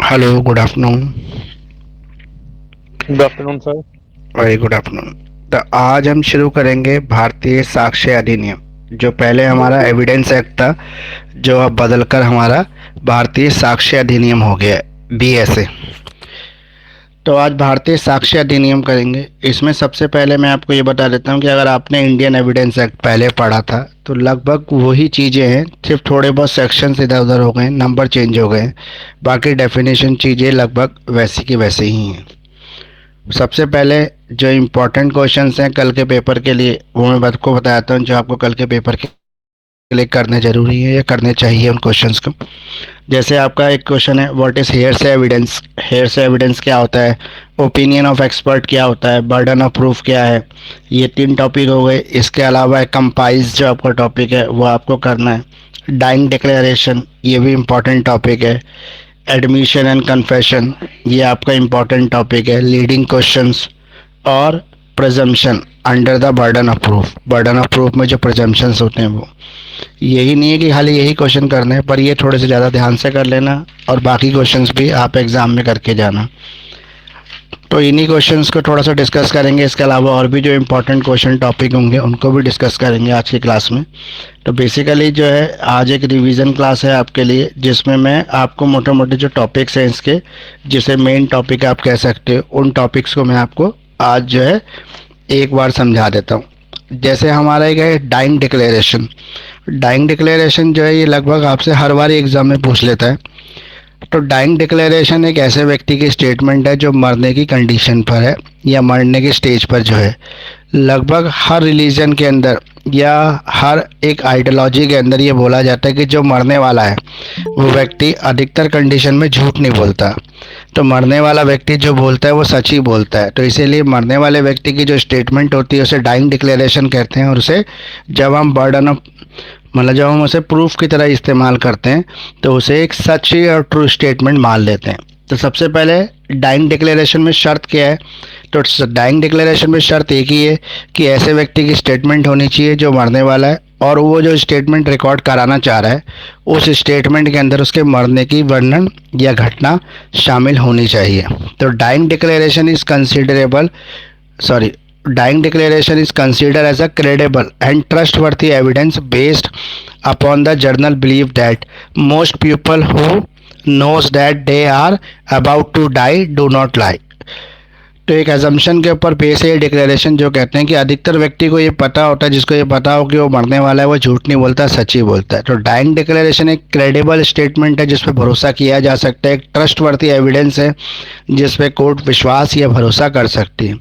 Hello, good afternoon. Good afternoon sir. Very good afternoon. तो आज हम शुरू करेंगे भारतीय साक्ष्य अधिनियम। जो पहले हमारा एविडेंस एक्ट था, जो अब बदलकर हमारा भारतीय साक्ष्य अधिनियम हो गया है, बीएसए। तो आज भारतीय साक्ष्य अधिनियम करेंगे। इसमें सबसे पहले मैं आपको ये बता देता हूँ कि अगर आपने इंडियन एविडेंस एक्ट पहले पढ़ा था तो लगभग वही चीज़ें हैं, सिर्फ थोड़े बहुत सेक्शंस इधर उधर हो गए, नंबर चेंज हो गए। बाकी डेफिनेशन चीज़ें लगभग वैसी की वैसे ही हैं। सबसे पहले जो इम्पोर्टेंट क्वेश्चंस हैं कल के पेपर के लिए, वो मैं आपको बताता हूँ, जो आपको कल के पेपर के लिए करने ज़रूरी है या करने चाहिए उन क्वेश्चंस को। जैसे आपका एक क्वेश्चन है, व्हाट इज़ हेयरसे एविडेंस। हेयरसे एविडेंस क्या होता है, ओपिनियन ऑफ एक्सपर्ट क्या होता है, बर्डन ऑफ प्रूफ क्या है। ये 3 टॉपिक हो गए। इसके अलावा कंपाइज जो आपका टॉपिक है वो आपको करना है। डाइंग डिक्लेरेशन, ये भी इम्पोर्टेंट टॉपिक है। एडमिशन एंड कन्फेशन, ये आपका इम्पोर्टेंट टॉपिक है। लीडिंग क्वेश्चंस और presumption under the burden of proof. Burden of proof में जो प्रजम्पशंस होते हैं वो, यही नहीं है कि खाली यही क्वेश्चन करने हैं, पर ये थोड़े से ज़्यादा ध्यान से कर लेना और बाकी क्वेश्चंस भी आप एग्ज़ाम में करके जाना। तो इन्हीं क्वेश्चंस को थोड़ा सा डिस्कस करेंगे। इसके अलावा और भी जो इम्पोर्टेंट क्वेश्चन टॉपिक होंगे उनको भी डिस्कस करेंगे आज की क्लास में। तो बेसिकली जो है आज एक रिवीजन क्लास है आपके लिए, जिसमें मैं आपको मोटे मोटे जो टॉपिक्स हैं इसके, जिसे मेन टॉपिक आप कह सकते हो, उन टॉपिक्स को मैं आपको आज जो है एक बार समझा देता हूँ। जैसे हमारा एक है डाइंग डिक्लेरेशन। डाइंग डिक्लेरेशन जो है ये लगभग आपसे हर बार एग्ज़ाम में पूछ लेता है। तो डाइंग डिक्लेरेशन एक ऐसे व्यक्ति की स्टेटमेंट है जो मरने की कंडीशन पर है या मरने के स्टेज पर जो है। लगभग हर रिलीजन के अंदर या हर एक आइडियोलॉजी के अंदर ये बोला जाता है कि जो मरने वाला है वो व्यक्ति अधिकतर कंडीशन में झूठ नहीं बोलता। तो मरने वाला व्यक्ति जो बोलता है वो सच ही बोलता है। तो इसीलिए मरने वाले व्यक्ति की जो स्टेटमेंट होती है उसे डाइंग डिक्लेरेशन कहते हैं। और उसे जब हम बर्डन ऑफ मतलब जब हम उसे प्रूफ की तरह इस्तेमाल करते हैं तो उसे एक सच्ची और ट्रू स्टेटमेंट मान लेते हैं। तो सबसे पहले डाइंग डिक्लेरेशन में शर्त क्या है, तो डाइंग डिक्लेरेशन में शर्त एक ही है कि ऐसे व्यक्ति की स्टेटमेंट होनी चाहिए जो मरने वाला है, और वो जो स्टेटमेंट रिकॉर्ड कराना चाह रहा है उस स्टेटमेंट के अंदर उसके मरने की वर्णन या घटना शामिल होनी चाहिए। तो dying declaration is considerable sorry dying declaration is considered as a credible and trustworthy evidence based upon the journal belief that most people who knows that they are about to die do not lie। तो एक assumption के ऊपर base है ये declaration, जो कहते हैं कि अधिकतर व्यक्ति को ये पता होता है, जिसको ये पता हो कि वो मरने वाला है, वो झूठ नहीं बोलता, सच ही बोलता है। तो डाइंग डिक्लेरेशन एक क्रेडिबल स्टेटमेंट है जिस पर भरोसा किया जा सकता है, एक ट्रस्टवर्थी एविडेंस है जिस पे कोर्ट विश्वास या भरोसा कर सकती है।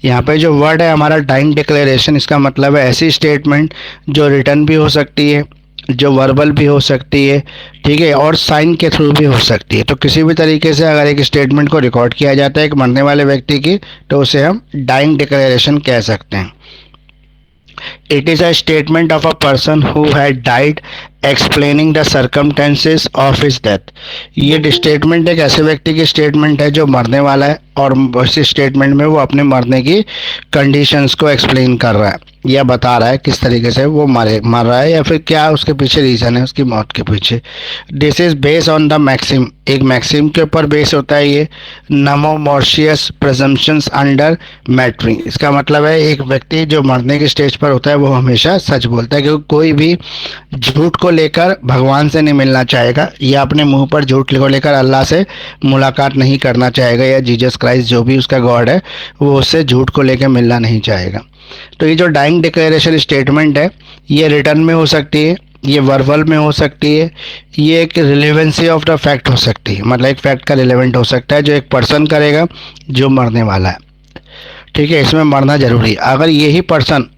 यहाँ पे जो वर्ड है हमारा डाइंग डिक्लेरेशन, इसका मतलब है ऐसी स्टेटमेंट जो रिटर्न भी हो सकती है, जो वर्बल भी हो सकती है, ठीक है, और साइन के थ्रू भी हो सकती है। तो किसी भी तरीके से अगर एक स्टेटमेंट को रिकॉर्ड किया जाता है एक मरने वाले व्यक्ति की, तो उसे हम डाइंग डिक्लेरेशन कह सकते हैं। It is a statement of a person who had died explaining the circumstances of his death। ये स्टेटमेंट एक ऐसे व्यक्ति की स्टेटमेंट है जो मरने वाला है और उस स्टेटमेंट में वो अपने मरने की कंडीशंस को एक्सप्लेन कर रहा है या बता रहा है किस तरीके से वो मर रहा है या फिर क्या उसके पीछे रीज़न है उसकी मौत के पीछे। This is based on the maxim, एक मैक्सिम के ऊपर बेस होता है ये, नमो मॉर्शियस प्रजम्पशंस अंडर मैटरिंग। इसका मतलब है एक व्यक्ति जो मरने के स्टेज पर होता है वो हमेशा सच बोलता है, क्योंकि कोई भी झूठ को लेकर भगवान से नहीं मिलना चाहेगा या अपने मुंह पर झूठ को लेकर अल्लाह से मुलाकात नहीं करना चाहेगा, या जीसस क्राइस्ट जो भी उसका गॉड है वो उससे झूठ को लेकर मिलना नहीं चाहेगा। तो ये जो डाइंग डिक्लेरेशन स्टेटमेंट है ये रिटर्न में हो सकती है, ये वर्बल में हो सकती है, ये एक रिलेवेंसी ऑफ द फैक्ट हो सकती है, मतलब एक फैक्ट का रिलेवेंट हो सकता है जो एक पर्सन करेगा जो मरने वाला है, ठीक है। इसमें मरना जरूरी है। अगर यही पर्सन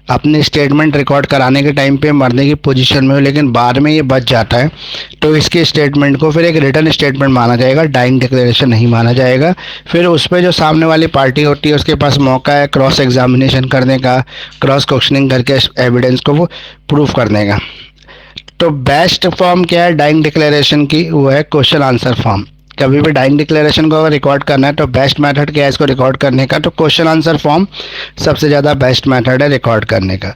अपनी स्टेटमेंट रिकॉर्ड कराने के टाइम पे मरने की पोजीशन में हो लेकिन बाद में ये बच जाता है तो इसकी स्टेटमेंट को फिर एक रिटर्न स्टेटमेंट माना जाएगा, डाइंग डिक्लेरेशन नहीं माना जाएगा। फिर उस पर जो सामने वाली पार्टी होती है उसके पास मौका है क्रॉस एग्जामिनेशन करने का, क्रॉस क्वेश्चनिंग करके एविडेंस को वो प्रूफ करने का। तो बेस्ट फॉर्म क्या है डाइंग डिक्लेरेशन की, वो है क्वेश्चन आंसर फॉर्म। कभी भी डाइंग डिक्लेरेशन को अगर रिकॉर्ड करना है तो बेस्ट मेथड क्या है इसको रिकॉर्ड करने का, तो क्वेश्चन आंसर फॉर्म सबसे ज़्यादा बेस्ट मेथड है रिकॉर्ड करने का।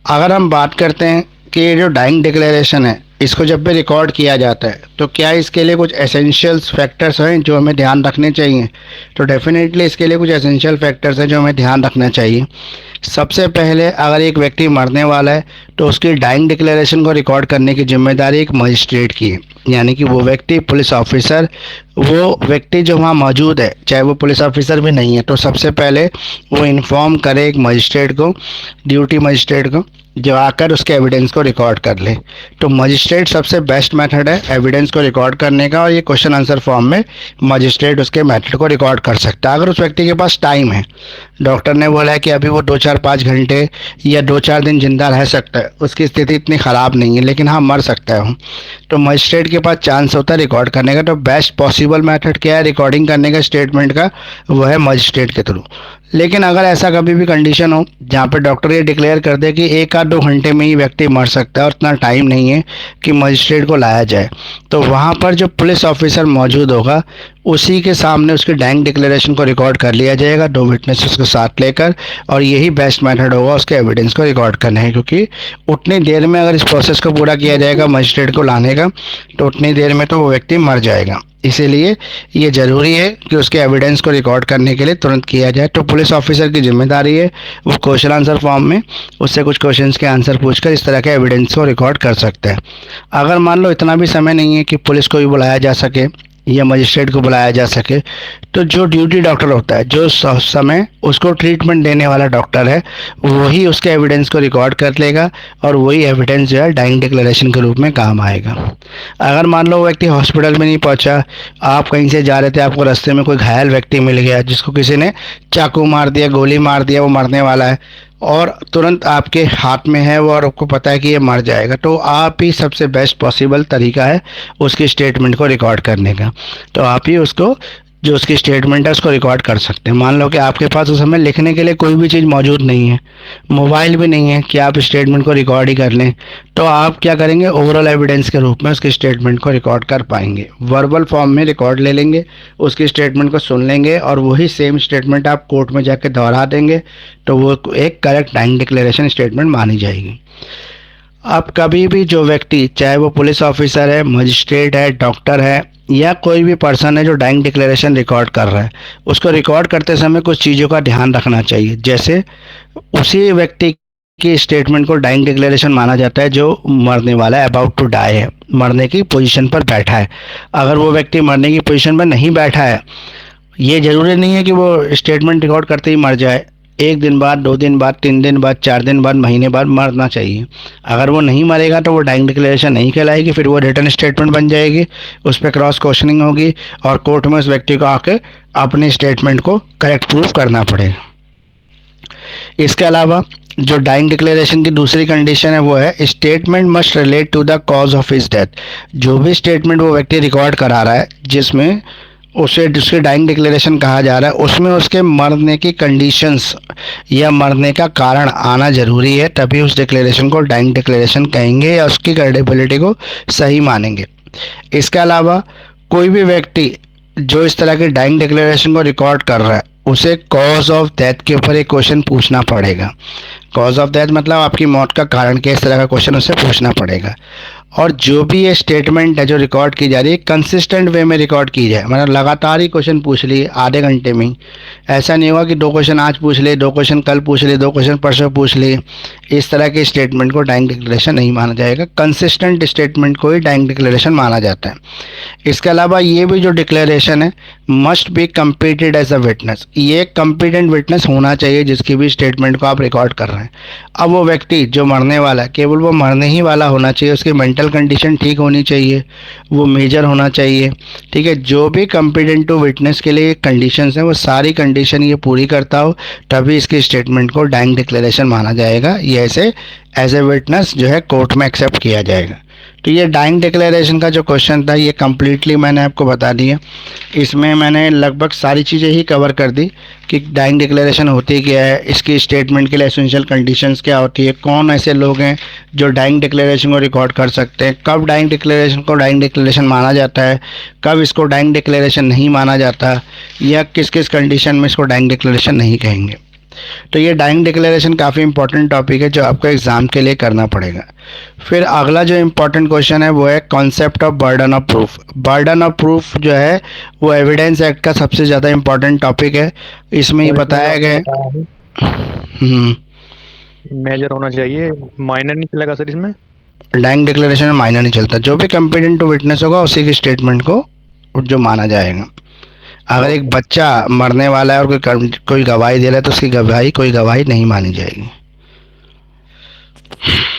अगर हम बात करते हैं कि ये जो डाइंग डिक्लेरेशन है इसको जब भी रिकॉर्ड किया जाता है तो क्या इसके लिए कुछ एसेंशियल्स फैक्टर्स हैं जो हमें ध्यान रखने चाहिए? तो डेफिनेटली इसके लिए कुछ एसेंशियल फैक्टर्स हैं जो हमें ध्यान रखना चाहिए। सबसे पहले अगर एक व्यक्ति मरने वाला है तो उसकी डाइंग डिक्लेरेशन को रिकॉर्ड करने की जिम्मेदारी एक मजिस्ट्रेट की है, यानी कि वो व्यक्ति पुलिस ऑफिसर, वो व्यक्ति जो वहाँ मौजूद है चाहे वो पुलिस ऑफिसर भी नहीं है तो सबसे पहले वो इन्फॉर्म करे एक मजिस्ट्रेट को, ड्यूटी मजिस्ट्रेट को, जो आकर उसके एविडेंस को रिकॉर्ड कर ले। तो मजिस्ट्रेट सबसे बेस्ट मेथड है एविडेंस को रिकॉर्ड करने का, और ये क्वेश्चन आंसर फॉर्म में मजिस्ट्रेट उसके मेथड को रिकॉर्ड कर सकता है। अगर उस व्यक्ति के पास टाइम है, डॉक्टर ने बोला है कि अभी वो 2-4-5 घंटे या 2-4 दिन जिंदा रह सकता है, उसकी स्थिति इतनी ख़राब नहीं है लेकिन हाँ मर सकता है, तो मजिस्ट्रेट के पास चांस होता है रिकॉर्ड करने का। तो बेस्ट पॉसिबल मेथड क्या है रिकॉर्डिंग करने का स्टेटमेंट का? वो है मजिस्ट्रेट के थ्रू। लेकिन अगर ऐसा कभी भी कंडीशन हो जहाँ पे डॉक्टर ये डिक्लेयर कर दे कि 1 या 2 घंटे में ही व्यक्ति मर सकता है और इतना टाइम नहीं है कि मजिस्ट्रेट को लाया जाए, तो वहाँ पर जो पुलिस ऑफिसर मौजूद होगा उसी के सामने उसकी डाइंग डिक्लेरेशन को रिकॉर्ड कर लिया जाएगा 2 विटनेसेस को साथ लेकर, और यही बेस्ट मेथड होगा उसके एविडेंस को रिकॉर्ड करने है। क्योंकि उतनी देर में अगर इस प्रोसेस को पूरा किया जाएगा मजिस्ट्रेट को लाने का तो उतनी देर में तो वो व्यक्ति मर जाएगा। इसीलिए ये ज़रूरी है कि उसके एविडेंस को रिकॉर्ड करने के लिए तुरंत किया जाए। तो पुलिस ऑफिसर की जिम्मेदारी है वो क्वेश्चन आंसर फॉर्म में उससे कुछ क्वेश्चंस के आंसर पूछकर इस तरह के एविडेंस को रिकॉर्ड कर सकते हैं। अगर मान लो इतना भी समय नहीं है कि पुलिस को भी बुलाया जा सके या मजिस्ट्रेट को बुलाया जा सके, तो जो ड्यूटी डॉक्टर होता है, जो समय उसको ट्रीटमेंट देने वाला डॉक्टर है, वही उसके एविडेंस को रिकॉर्ड कर लेगा और वही एविडेंस जो है डाइंग डिक्लेरेशन के रूप में काम आएगा। अगर मान लो वो व्यक्ति हॉस्पिटल में नहीं पहुंचा, आप कहीं से जा रहे थे, आपको रास्ते में कोई घायल व्यक्ति मिल गया जिसको किसी ने चाकू मार दिया, गोली मार दिया, वो मरने वाला है और तुरंत आपके हाथ में है वो और आपको पता है कि ये मर जाएगा, तो आप ही सबसे बेस्ट पॉसिबल तरीका है उसकी स्टेटमेंट को रिकॉर्ड करने का। तो आप ही उसको जो उसकी स्टेटमेंट है उसको रिकॉर्ड कर सकते हैं। मान लो कि आपके पास उस समय लिखने के लिए कोई भी चीज़ मौजूद नहीं है, मोबाइल भी नहीं है कि आप स्टेटमेंट को रिकॉर्ड ही कर लें, तो आप क्या करेंगे, ओवरऑल एविडेंस के रूप में उसकी स्टेटमेंट को रिकॉर्ड कर पाएंगे। वर्बल फॉर्म में रिकॉर्ड ले लेंगे, उसकी स्टेटमेंट को सुन लेंगे और वही सेम स्टेटमेंट आप कोर्ट में जाके दोहरा देंगे, तो वो एक करेक्ट डाइंग डिक्लेरेशन स्टेटमेंट मानी जाएगी। अब कभी भी जो व्यक्ति, चाहे वो पुलिस ऑफिसर है, मजिस्ट्रेट है, डॉक्टर है या कोई भी पर्सन है जो डाइंग डिक्लेरेशन रिकॉर्ड कर रहा है, उसको रिकॉर्ड करते समय कुछ चीज़ों का ध्यान रखना चाहिए। जैसे उसी व्यक्ति की स्टेटमेंट को डाइंग डिक्लेरेशन माना जाता है जो मरने वाला है, अबाउट टू डाई है, मरने की पोजीशन पर बैठा है। अगर वो व्यक्ति मरने की पोजीशन पर नहीं बैठा है, ये ज़रूरी नहीं है कि वो स्टेटमेंट रिकॉर्ड करते ही मर जाए। 1 दिन बाद, 2 दिन बाद, 3 दिन बाद, 4 दिन बाद, महीने बाद मरना चाहिए। अगर वो नहीं मरेगा तो वो डाइंग डिक्लेरेशन नहीं कहलाएगी, फिर वो रिटर्न स्टेटमेंट बन जाएगी, उस पर क्रॉस क्वेश्चनिंग होगी और कोर्ट में उस व्यक्ति को आके अपनी स्टेटमेंट को करेक्ट प्रूफ करना पड़ेगा। इसके अलावा जो डाइंग डिक्लेरेशन की दूसरी कंडीशन है वो है statement must relate to the cause of his death. जो भी स्टेटमेंट वो व्यक्ति रिकॉर्ड करा रहा है जिसमें उसे जिसके डाइंग डिक्लेरेशन कहा जा रहा है, उसमें उसके मरने की कंडीशंस या मरने का कारण आना ज़रूरी है, तभी उस डिक्लेरेशन को डाइंग डिक्लेरेशन कहेंगे या उसकी क्रेडिबिलिटी को सही मानेंगे। इसके अलावा कोई भी व्यक्ति जो इस तरह की डाइंग डिक्लेरेशन को रिकॉर्ड कर रहा है उसे कॉज ऑफ डेथ के ऊपर एक क्वेश्चन पूछना पड़ेगा। कॉज ऑफ डेथ मतलब आपकी मौत का कारण क्या, इस तरह का क्वेश्चन उसे पूछना पड़ेगा। और जो भी ये स्टेटमेंट है जो रिकॉर्ड की जा रही है, कंसिस्टेंट वे में रिकॉर्ड की जाए, मतलब लगातार ही क्वेश्चन पूछ लिए आधे घंटे में ही। ऐसा नहीं होगा कि 2 क्वेश्चन आज पूछ लिए, 2 क्वेश्चन कल पूछ लिए, 2 क्वेश्चन परसों पूछ लिए। इस तरह के स्टेटमेंट को डाइंग डिक्लेरेशन नहीं माना जाएगा। कंसिस्टेंट स्टेटमेंट को ही डाइंग डिक्लेरेशन माना जाता है। इसके अलावा ये भी जो डिक्लेरेशन है must be completed as a witness, ये कॉम्पिटेंट विटनेस होना चाहिए जिसकी भी स्टेटमेंट को आप रिकॉर्ड कर रहे हैं। अब वो व्यक्ति जो मरने वाला है केवल वो मरने ही वाला होना चाहिए, उसकी मेंटल कंडीशन ठीक होनी चाहिए, वो मेजर होना चाहिए, ठीक है। जो भी कॉम्पिटेंट टू विटनेस के लिए कंडीशंस हैं वो सारी कंडीशन ये पूरी करता हो, तभी इसकी स्टेटमेंट को डाइंग डिक्लेरेशन माना जाएगा। ये ऐसे एज ए विटनेस जो है कोर्ट में एक्सेप्ट किया जाएगा। तो ये डाइंग डिक्लेरेशन का जो क्वेश्चन था ये कम्प्लीटली मैंने आपको बता दिया। इसमें मैंने लगभग सारी चीज़ें ही कवर कर दी कि डाइंग डिक्लेरेशन होती क्या है, इसकी स्टेटमेंट के लिए एसेंशियल कंडीशंस क्या होती है, कौन ऐसे लोग हैं जो डाइंग डिक्लेरेशन को रिकॉर्ड कर सकते हैं, कब डाइंग डिक्लेरेशन को डाइंग डिक्लेरेशन माना जाता है, कब इसको डाइंग डिक्लेरेशन नहीं माना जाता, या किस किस कंडीशन में इसको डाइंग डिक्लेरेशन नहीं कहेंगे। तो ये डाइंग डिक्लेरेशन काफ़ी इंपॉर्टेंट टॉपिक है जो आपको एग्ज़ाम के लिए करना पड़ेगा। फिर अगला जो इम्पोर्टेंट क्वेश्चन है वो है concept of burden of proof. Burden of proof जो है वो एविडेंस एक्ट का सबसे ज़्यादा इम्पोर्टेंट टॉपिक है। इसमें ये और इसमें जो बताया गया आपने है। बताया है हम्म, मेजर होना चाहिए, माइनर नहीं चलेगा सर इसमें? डाइंग डिक्लेरेशन में मायना नहीं चलता, जो भी कंपेटेंट टू विटनेस होगा उसी की स्टेटमेंट को जो माना जाएगा। अगर एक ओके। बच्चा मरने वाला है और कोई गवाही दे रहा है तो उसकी कोई गवाही नहीं मानी जाएगी।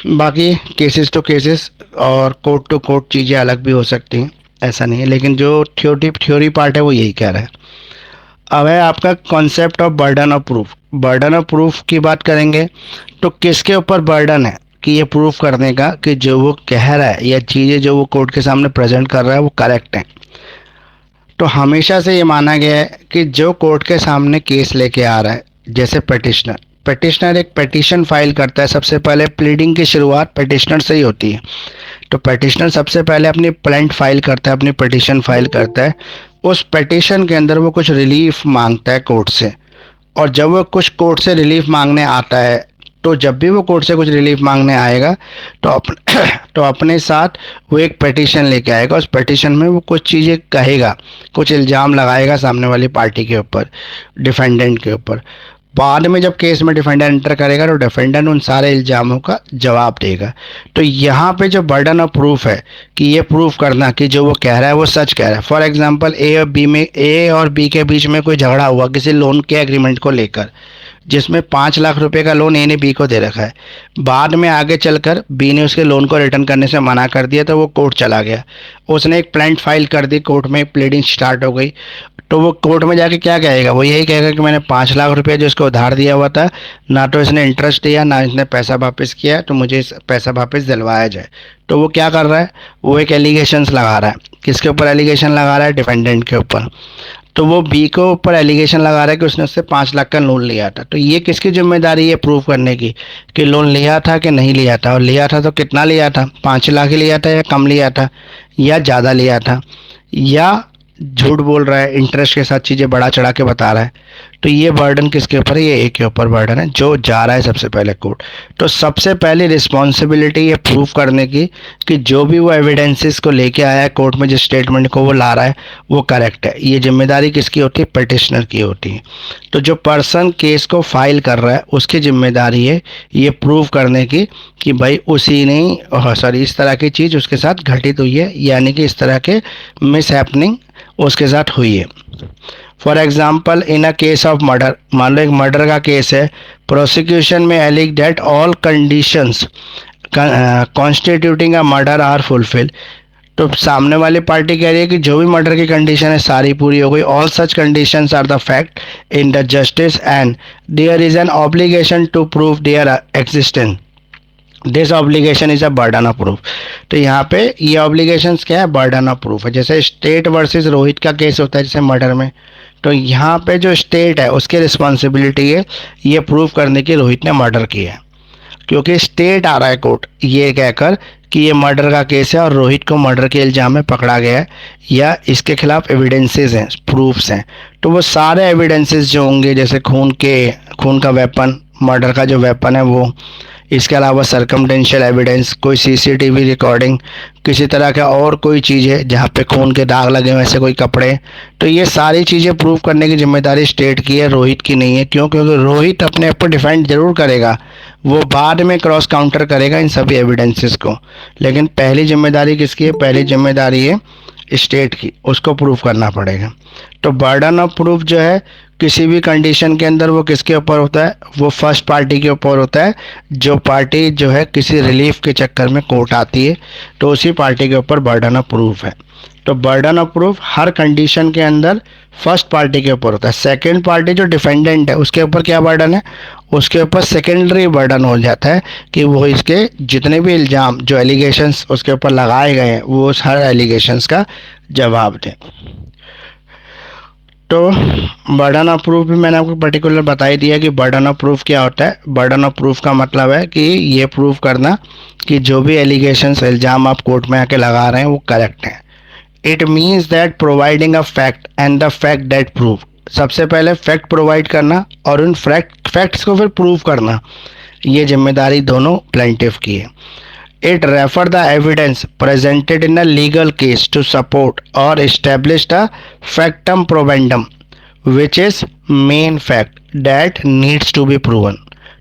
बाकी केसेस टू केसेस और कोर्ट टू कोर्ट चीज़ें अलग भी हो सकती हैं, ऐसा नहीं है, लेकिन जो थ्योरी पार्ट है वो यही कह रहा है। अब है आपका concept of burden of proof. Burden of proof की बात करेंगे तो किसके ऊपर बर्डन है कि ये प्रूफ करने का कि जो वो कह रहा है या चीज़ें जो वो कोर्ट के सामने प्रेजेंट कर रहा है वो करेक्ट है। तो हमेशा से ये माना गया है कि जो कोर्ट के सामने केस लेके आ रहा है, जैसे पिटिशनर एक पिटीशन फाइल करता है, सबसे पहले प्लीडिंग की शुरुआत पिटिशनर से ही होती है। तो पिटिशनर सबसे पहले अपनी प्लेंट फाइल करता है, अपनी पिटीशन फाइल करता है। उस पिटीशन के अंदर वो कुछ रिलीफ मांगता है कोर्ट से, और जब वो कुछ कोर्ट से रिलीफ मांगने आता है तो जब भी वो कोर्ट से कुछ रिलीफ मांगने आएगा तो तो अपने साथ वो एक पिटीशन लेके आएगा। उस पिटीशन में वो कुछ चीज़ें कहेगा, कुछ इल्ज़ाम लगाएगा सामने वाली पार्टी के ऊपर, डिफेंडेंट के ऊपर। बाद में जब केस में डिफेंडेंट एंटर करेगा तो डिफेंडेंट उन सारे इल्ज़ामों का जवाब देगा। तो यहाँ पे जो बर्डन ऑफ प्रूफ है कि ये प्रूफ करना कि जो वो कह रहा है वो सच कह रहा है। फॉर एग्जांपल ए और बी के बीच में कोई झगड़ा हुआ किसी लोन के एग्रीमेंट को लेकर, जिसमें 5 लाख रुपए का लोन ए ने बी को दे रखा है। बाद में आगे चलकर बी ने उसके लोन को रिटर्न करने से मना कर दिया तो वो कोर्ट चला गया। उसने एक प्लेंट फाइल कर दी कोर्ट में, प्लीडिंग स्टार्ट हो गई। तो वो कोर्ट में जाके क्या कहेगा, वो यही कहेगा कि मैंने 5 लाख रुपया जो इसको उधार दिया हुआ था, ना तो इसने इंटरेस्ट दिया ना इसने पैसा वापस किया, तो मुझे इस पैसा वापस दिलवाया जाए। तो वो क्या कर रहा है, वो एक एलिगेशंस लगा रहा है। किसके ऊपर एलिगेशन लगा रहा है, डिफेंडेंट के ऊपर। तो वो बी को ऊपर एलिगेशन लगा रहा है कि उसने उससे 5 लाख का लोन लिया था। तो ये किसकी जिम्मेदारी है प्रूव करने की कि लोन लिया था कि नहीं लिया था, और लिया था तो कितना लिया था, 5 लाख ही लिया था या कम लिया था या ज़्यादा लिया था, या झूठ बोल रहा है, इंटरेस्ट के साथ चीज़ें बढ़ा चढ़ा के बता रहा है। तो ये बर्डन किसके ऊपर है, ये ए के ऊपर बर्डन है जो जा रहा है सबसे पहले कोर्ट। तो सबसे पहले रिस्पॉन्सिबिलिटी ये प्रूव करने की कि जो भी वो एविडेंसेस को लेके आया है कोर्ट में, जिस स्टेटमेंट को वो ला रहा है वो करेक्ट है। ये जिम्मेदारी किसकी होती है, पिटिशनर की होती है। तो जो पर्सन केस को फाइल कर रहा है उसकी जिम्मेदारी है ये प्रूव करने की कि भाई उसी ने सॉरी इस तरह की चीज़ उसके साथ घटित हुई है, यानी कि इस तरह के मिस हैपनिंग उसके साथ हुई है। For example in a case of murder, मान लो एक मर्डर का केस है, प्रोसिक्यूशन में allege that all conditions constituting a murder are fulfil. तो सामने वाली पार्टी कह रही है कि जो भी मर्डर की कंडीशन है सारी पूरी हो गई, all such conditions are the fact in the justice and there is an obligation to prove their existence, this obligation is a burden of proof. तो यहाँ पे ये ऑब्लिगेशंस क्या है, बर्डन ऑफ प्रूफ है। जैसे स्टेट वर्सेस रोहित का case होता है जैसे मर्डर में, तो यहाँ पे जो स्टेट है उसकी रिस्पॉन्सिबिलिटी है ये प्रूव करने की रोहित ने मर्डर किया है, क्योंकि स्टेट आ रहा है कोर्ट ये कहकर कि ये मर्डर का केस है और रोहित को मर्डर के इल्ज़ाम में पकड़ा गया है या इसके खिलाफ एविडेंसेस हैं, प्रूफ्स हैं। तो वो सारे एविडेंसेस जो होंगे, जैसे खून का वेपन, मर्डर का जो वेपन है वो, इसके अलावा सर्कमटेंशियल एविडेंस, कोई सीसीटीवी रिकॉर्डिंग, किसी तरह का और कोई चीज़ है जहाँ पे खून के दाग लगे हुए ऐसे कोई कपड़े, तो ये सारी चीज़ें प्रूव करने की जिम्मेदारी स्टेट की है, रोहित की नहीं है। क्यों, क्योंकि रोहित अपने आप को डिफेंड जरूर करेगा, वो बाद में क्रॉस काउंटर करेगा इन सभी एविडेंसेस को, लेकिन पहली जिम्मेदारी किसकी है, पहली जिम्मेदारी है स्टेट की, उसको प्रूव करना पड़ेगा। तो बर्डन ऑफ प्रूफ जो है किसी भी कंडीशन के अंदर वो किसके ऊपर होता है, वो फर्स्ट पार्टी के ऊपर होता है। जो पार्टी जो है किसी रिलीफ के चक्कर में कोर्ट आती है तो उसी पार्टी के ऊपर बर्डन ऑफ प्रूफ है। तो burden of proof her condition के अंदर फर्स्ट पार्टी के ऊपर होता है। सेकंड पार्टी जो डिफेंडेंट है उसके ऊपर क्या बर्डन है, उसके ऊपर सेकेंडरी बर्डन हो जाता है कि वो इसके जितने भी इल्ज़ाम जो एलिगेशंस उसके ऊपर लगाए गए हैं वो उस हर एलिगेशंस का जवाब दें। तो बर्डन ऑफ प्रूफ भी मैंने आपको पर्टिकुलर बता ही दिया कि बर्डन ऑफ प्रूफ क्या होता है। बर्डन ऑफ प्रूफ का मतलब है कि ये प्रूफ करना कि जो भी एलिगेशंस इल्ज़ाम आप कोर्ट में आके लगा रहे हैं वो करेक्ट हैं। It means that providing a fact and the fact that prove, सबसे पहले फैक्ट प्रोवाइड करना और उन फैक्ट्स को फिर प्रूव करना, ये जिम्मेदारी दोनों प्लेंटिफ की है। It refer the evidence presented in a legal case to support और establish the factum probandum which is main fact that needs to be proven.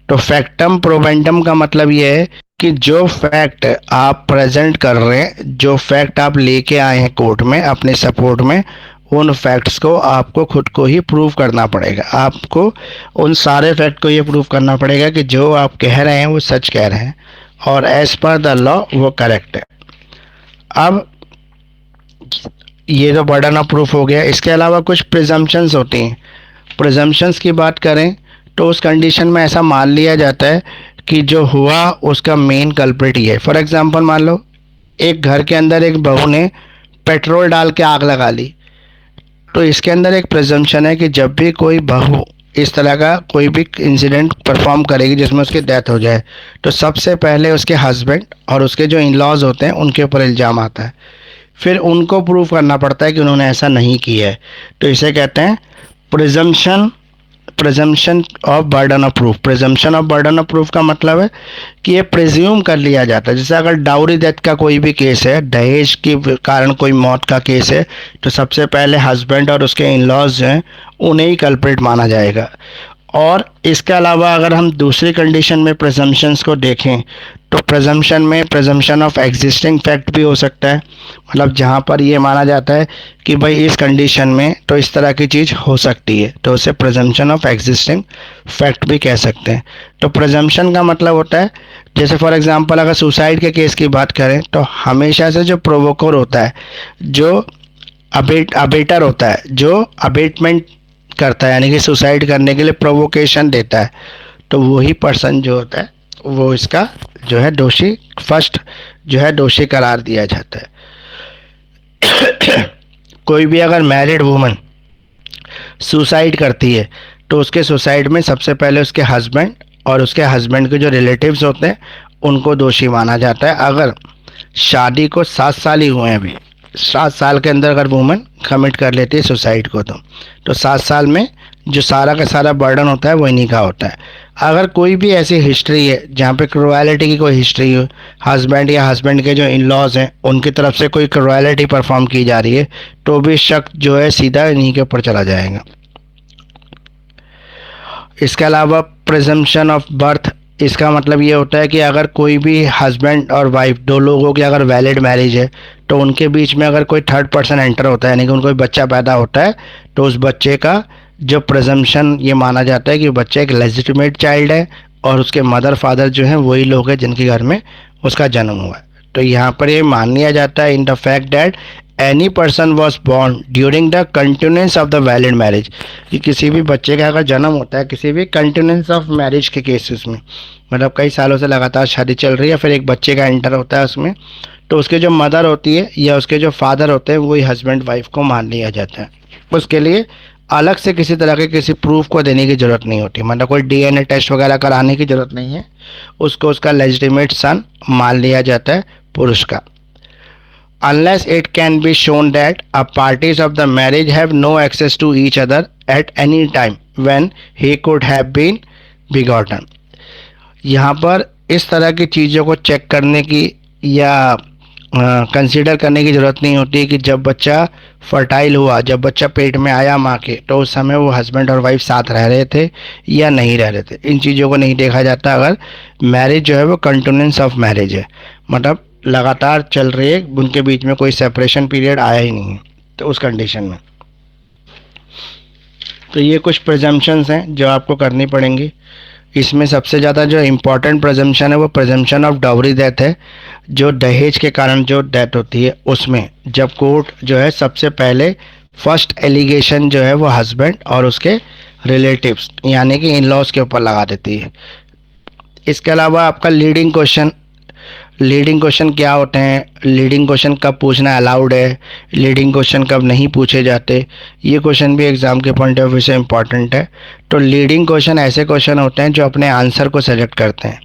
तो फैक्टम प्रोवेंडम का मतलब ये है कि जो फैक्ट आप प्रेजेंट कर रहे हैं, जो फैक्ट आप लेके आए हैं कोर्ट में अपने सपोर्ट में, उन फैक्ट्स को आपको खुद को ही प्रूव करना पड़ेगा। आपको उन सारे फैक्ट को ये प्रूव करना पड़ेगा कि जो आप कह रहे हैं वो सच कह रहे हैं और एज पर द लॉ वो करेक्ट है। अब ये तो बर्डन ऑफ प्रूफ हो गया। इसके अलावा कुछ प्रिजम्पशंस होती हैं। प्रिजम्पशंस की बात करें तो उस कंडीशन में ऐसा मान लिया जाता है कि जो हुआ उसका मेन कल्प्रिट ही है। फॉर एग्जांपल मान लो एक घर के अंदर एक बहू ने पेट्रोल डाल के आग लगा ली, तो इसके अंदर एक प्रिजम्पशन है कि जब भी कोई बहू इस तरह का कोई भी इंसिडेंट परफॉर्म करेगी जिसमें उसकी डेथ हो जाए, तो सबसे पहले उसके हस्बैंड और उसके जो इन लॉज होते हैं उनके ऊपर इल्ज़ाम आता है। फिर उनको प्रूव करना पड़ता है कि उन्होंने ऐसा नहीं किया है। तो इसे कहते हैं presumption of burden of proof. Presumption of burden of proof का मतलब है कि ये प्रिज्यूम कर लिया जाता है। जैसे अगर डाउरी डेथ का कोई भी केस है, दहेज के कारण कोई मौत का केस है, तो सबसे पहले हस्बैंड और उसके इन लॉज हैं उन्हें ही कल्प्रिट माना जाएगा। और इसके अलावा अगर हम दूसरी कंडीशन में प्रिजम्पशंस को देखें तो प्रिजम्पशन में प्रिजम्पशन ऑफ एग्जिस्टिंग फैक्ट भी हो सकता है। मतलब जहाँ पर ये माना जाता है कि भाई इस कंडीशन में तो इस तरह की चीज़ हो सकती है, तो उसे प्रिजम्पशन ऑफ एग्जिस्टिंग फैक्ट भी कह सकते हैं। तो प्रिजम्पशन का मतलब होता है, जैसे फॉर एग्जांपल अगर सुसाइड के केस की बात करें तो हमेशा से जो प्रोवोकर होता है, जो अबेटर होता है, जो अबेटमेंट करता है यानी कि सुसाइड करने के लिए प्रोवोकेशन देता है, तो वही पर्सन जो होता है वो इसका जो है दोषी, फर्स्ट जो है दोषी करार दिया जाता है। कोई भी अगर मैरिड वुमन सुसाइड करती है तो उसके सुसाइड में सबसे पहले उसके हस्बैंड और उसके हस्बैंड के जो रिलेटिव्स होते हैं उनको दोषी माना जाता है। अगर शादी को 7 साल ही हुए हैं, अभी 7 साल के अंदर अगर वुमन कमिट कर लेती है सुसाइड को, तो 7 साल में जो सारा का सारा बर्डन होता है वो इन्हीं का होता है। अगर कोई भी ऐसी हिस्ट्री है जहाँ पे क्रूएलिटी की कोई हिस्ट्री हो, हस्बैंड या हस्बैंड के जो इन लॉज हैं उनकी तरफ से कोई क्रूएलिटी परफॉर्म की जा रही है, तो भी शक जो है सीधा इन्हीं के ऊपर चला जाएगा। इसके अलावा प्रिजम्पशन ऑफ बर्थ, इसका मतलब ये होता है कि अगर कोई भी हस्बैंड और वाइफ दो लोगों की अगर वैलिड मैरिज है तो उनके बीच में अगर कोई थर्ड पर्सन एंटर होता है यानी कि उनको कोई बच्चा पैदा होता है, तो उस बच्चे का जो प्रिजम्पशन ये माना जाता है कि बच्चा एक लेजिटिमेट चाइल्ड है और उसके मदर फादर जो हैं वही लोग हैं जिनके घर में उसका जन्म हुआ है। तो यहाँ पर ये मान लिया जाता है in the fact that any person was born during the continuance of the valid marriage, कि किसी भी बच्चे का अगर जन्म होता है किसी भी कंटिन्यूंस ऑफ मैरिज के केसेस में, मतलब कई सालों से लगातार शादी चल रही है, फिर एक बच्चे का एंटर होता है उसमें, तो उसके जो मदर होती है या उसके जो फादर होते हैं वही हस्बैंड वाइफ को मान लिया जाता है। उसके लिए अलग से किसी तरह के किसी प्रूफ को देने की ज़रूरत नहीं होती, मतलब कोई डीएनए टेस्ट वगैरह कराने की ज़रूरत नहीं है, उसको उसका लेजिटिमेट सन मान लिया जाता है पुरुष का। Unless it can be shown that a parties of the marriage have no access to each other at any time when he could have been begotten। यहाँ पर इस तरह की चीज़ों को चेक करने की या कंसीडर करने की ज़रूरत नहीं होती कि जब बच्चा फर्टाइल हुआ, जब बच्चा पेट में आया माँ के, तो उस समय वो हस्बैंड और वाइफ साथ रह रहे थे या नहीं रह रहे थे। इन चीज़ों को नहीं देखा जाता अगर मैरिज जो है वो कंटिन्यूंस ऑफ मैरिज है, मतलब लगातार चल रही है, उनके बीच में कोई सेपरेशन पीरियड आया ही नहीं है, तो उस कंडीशन में। तो ये कुछ प्रिजम्पशंस हैं जो आपको करनी पड़ेंगी। इसमें सबसे ज़्यादा जो इम्पॉर्टेंट प्रिजम्पशन है वो प्रिजम्पशन ऑफ डाउरी डेथ है। जो दहेज के कारण जो डेथ होती है उसमें जब कोर्ट जो है सबसे पहले फर्स्ट एलिगेशन जो है वो हस्बैंड और उसके रिलेटिव्स यानी कि इन लॉज के ऊपर लगा देती है। इसके अलावा आपका लीडिंग क्वेश्चन क्या होते हैं, लीडिंग क्वेश्चन कब पूछना अलाउड है, लीडिंग क्वेश्चन कब नहीं पूछे जाते, ये क्वेश्चन भी एग्जाम के पॉइंट ऑफ व्यू से इम्पॉर्टेंट है। तो लीडिंग क्वेश्चन ऐसे क्वेश्चन होते हैं जो अपने आंसर को सेलेक्ट करते हैं।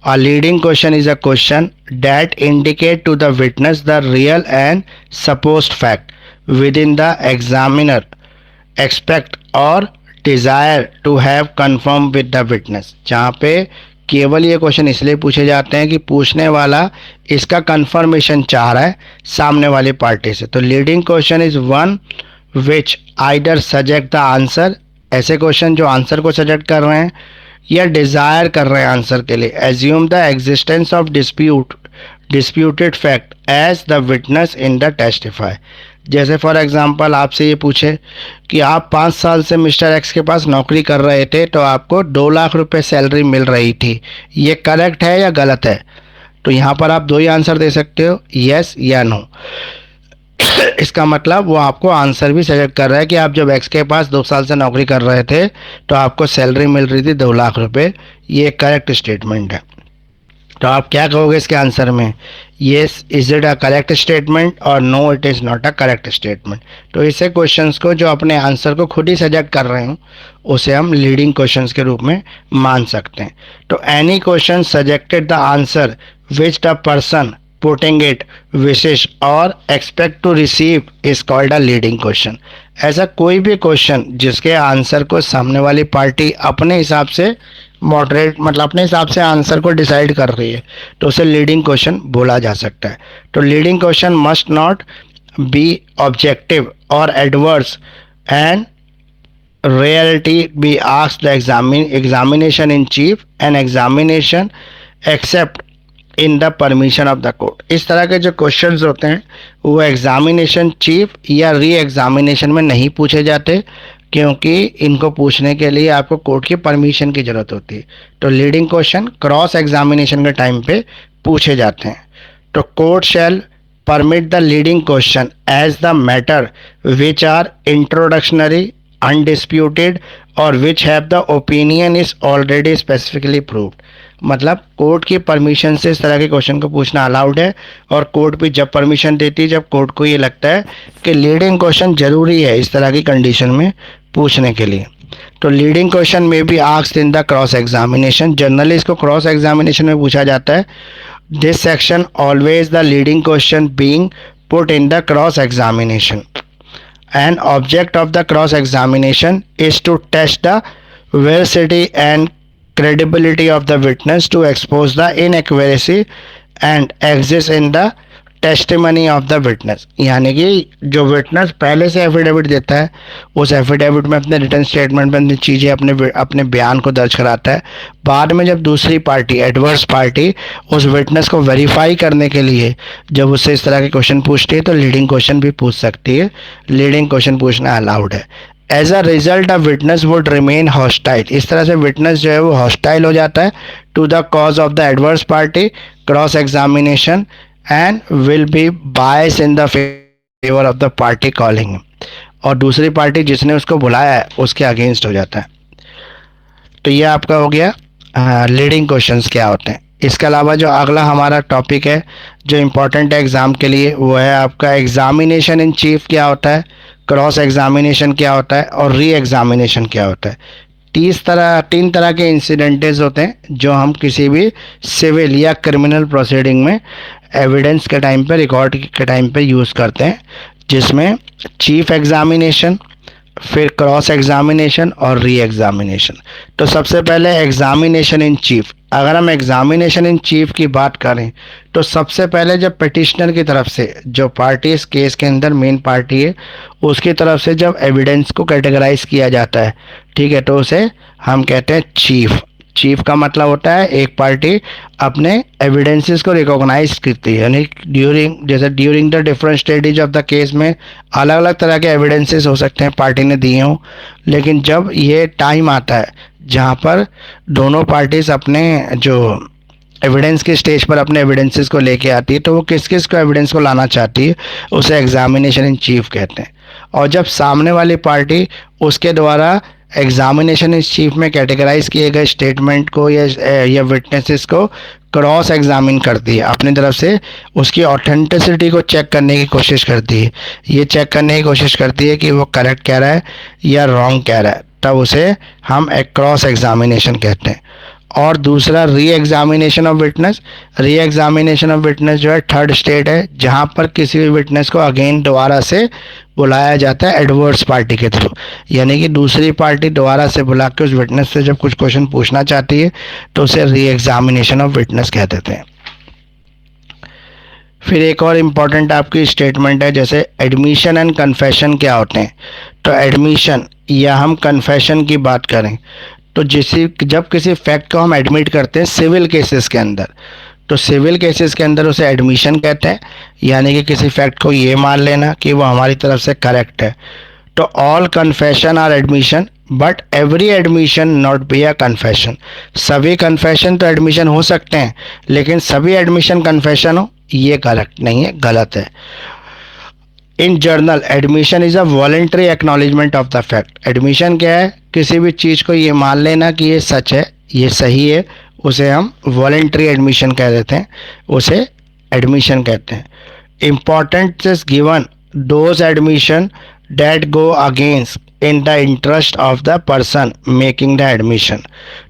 A leading question is a question that indicate to the witness the real and supposed fact within the examiner expect और desire to have confirm with the witness, जहाँ पे केवल ये क्वेश्चन इसलिए पूछे जाते हैं कि पूछने वाला इसका कंफर्मेशन चाह रहा है सामने वाली पार्टी से। तो leading question is one which either subject the answer, ऐसे क्वेश्चन जो आंसर को सजेक्ट कर रहे हैं या डिज़ायर कर रहे हैं आंसर के लिए। Assume the existence of disputed fact as the witness in the testify. जैसे फॉर एग्जांपल आपसे ये पूछे कि आप 5 साल से मिस्टर एक्स के पास नौकरी कर रहे थे तो आपको 2 लाख रुपए सैलरी मिल रही थी, ये करेक्ट है या गलत है? तो यहाँ पर आप 2 ही आंसर दे सकते हो, यस या नो। इसका मतलब वो आपको आंसर भी सजेक्ट कर रहा है कि आप जब एक्स के पास 2 साल से नौकरी कर रहे थे तो आपको सैलरी मिल रही थी 2 लाख रुपए, ये करेक्ट स्टेटमेंट है। तो आप क्या कहोगे इसके आंसर में? Yes is it a correct statement और no it is not a correct statement. तो ऐसे क्वेश्चंस को जो अपने आंसर को खुद ही सजेक्ट कर रहे हो उसे हम लीडिंग क्वेश्चंस के रूप में मान सकते हैं। तो any question suggested the answer which the person putting it wishes और expect to receive is called a leading question. ऐसा कोई भी क्वेश्चन जिसके आंसर को सामने वाली पार्टी अपने हिसाब से मॉडरेट मतलब अपने हिसाब से आंसर को डिसाइड कर रही है तो उसे लीडिंग क्वेश्चन बोला जा सकता है। तो leading question must not be objective और adverse and reality be asked the examination in chief and examination except in the permission of the court. इस तरह के जो क्वेश्चंस होते हैं वो एग्जामिनेशन चीफ या री एग्जामिनेशन में नहीं पूछे जाते क्योंकि इनको पूछने के लिए आपको कोर्ट की परमिशन की ज़रूरत होती है। तो लीडिंग क्वेश्चन क्रॉस एग्जामिनेशन के टाइम पे पूछे जाते हैं। तो court shall permit the leading question as the matter which are introductory undisputed और which have the opinion is already specifically proved. मतलब कोर्ट की परमिशन से इस तरह के क्वेश्चन को पूछना अलाउड है और कोर्ट भी जब परमिशन देती है जब कोर्ट को ये लगता है कि लीडिंग क्वेश्चन जरूरी है इस तरह की कंडीशन में पूछने के लिए। तो लीडिंग क्वेश्चन में भी asked in the cross examination, generally इसको क्रॉस एग्जामिनेशन में पूछा जाता है। This section always the leading question being put in the cross examination. An object of the cross examination is to test the veracity and credibility of the witness to expose the inaccuracy and exist in the testimony of the witness. यानी कि जो witness पहले से affidavit देता है उस affidavit में अपने रिटन स्टेटमेंट में अपनी चीज़ें अपने बयान को दर्ज कराता है। बाद में जब दूसरी पार्टी एडवर्स पार्टी उस विटनेस को वेरीफाई करने के लिए जब उससे इस तरह के क्वेश्चन पूछती है तो लीडिंग क्वेश्चन भी पूछ सकती है। लीडिंग क्वेश्चन पूछना अलाउड है। As a result a witness would remain hostile. इस तरह से विटनेस जो है वो हॉस्टाइल हो जाता है to the cause of the adverse party cross examination and will be biased in the favor of the party calling him। और दूसरी पार्टी जिसने उसको बुलाया है उसके अगेंस्ट हो जाता है। तो ये आपका हो गया लीडिंग क्वेश्चंस क्या होते हैं। इसके अलावा जो अगला हमारा टॉपिक है जो इम्पोर्टेंट है एग्ज़ाम के लिए वो है आपका एग्जामिनेशन इन चीफ क्या होता है, क्रॉस एग्जामिनेशन क्या होता है और री एग्जामिनेशन क्या होता है। 3 तरह के इंसिडेंटेस होते हैं जो हम किसी भी सिविल या क्रिमिनल प्रोसीडिंग में एविडेंस के टाइम पे रिकॉर्ड के टाइम पे यूज़ करते हैं, जिसमें चीफ एग्जामिनेशन, फिर क्रॉस एग्जामिनेशन और री एग्जामिनेशन। तो सबसे पहले एग्जामिनेशन इन चीफ। अगर हम एग्जामिनेशन इन चीफ की बात करें तो सबसे पहले जब पिटिशनर की तरफ से जो पार्टी इस केस के अंदर मेन पार्टी है उसकी तरफ से जब एविडेंस को कैटेगराइज किया जाता है, ठीक है, तो उसे हम कहते हैं चीफ। चीफ का मतलब होता है एक पार्टी अपने एविडेंसेस को रिकॉग्नाइज करती है, यानी during the different stages of the case में अलग अलग तरह के एविडेंसेस हो सकते हैं पार्टी ने दिए हों, लेकिन जब ये टाइम आता है जहाँ पर दोनों पार्टीज अपने जो एविडेंस के स्टेज पर अपने एविडेंसेस को लेके आती है तो वो किस किस को एविडेंस को लाना चाहती है उसे एग्जामिनेशन इन चीफ कहते हैं। और जब सामने वाली पार्टी उसके द्वारा एग्जामिनेशन इन चीफ में कैटेगराइज किए गए स्टेटमेंट को या विटनेसेस को क्रॉस एग्जामिन करती है, अपनी तरफ से उसकी ऑथेंटिसिटी को चेक करने की कोशिश करती है। ये चेक करने की कोशिश करती है कि वो करेक्ट कह रहा है या रॉन्ग कह रहा है, तब उसे हम एक क्रॉस एग्जामिनेशन कहते हैं। और दूसरा re examination of witness. Re examination of witness जो है थर्ड स्टेट है जहाँ पर किसी भी विटनेस को अगेन दोबारा से बुलाया जाता है एडवर्स पार्टी के थ्रू, यानी कि दूसरी पार्टी दोबारा से बुला के उस विटनेस से जब कुछ क्वेश्चन पूछना चाहती है तो उसे री एग्जामिनेशन ऑफ विटनेस कह देते हैं। फिर एक और इम्पॉर्टेंट आपकी स्टेटमेंट है, जैसे एडमिशन एंड कन्फेशन क्या होते हैं। तो एडमिशन या हम कन्फेशन की बात करें तो जब किसी फैक्ट को हम एडमिट करते हैं सिविल केसेस के अंदर, तो सिविल केसेस के अंदर उसे एडमिशन कहते हैं, यानी कि किसी फैक्ट को ये मान लेना कि वो हमारी तरफ से करेक्ट है। तो all confession are admission but every admission not be a confession. सभी कन्फेशन तो एडमिशन हो सकते हैं, लेकिन सभी एडमिशन कन्फेशन हो ये करेक्ट नहीं है, गलत है। In general admission is a voluntary acknowledgement of the fact. Admission क्या है, किसी भी चीज़ को ये मान लेना कि ये सच है, ये सही है, उसे हम वॉलेंट्री एडमिशन कह देते हैं, उसे एडमिशन कहते हैं। Important is given those admission that go against in the interest of the person making the admission.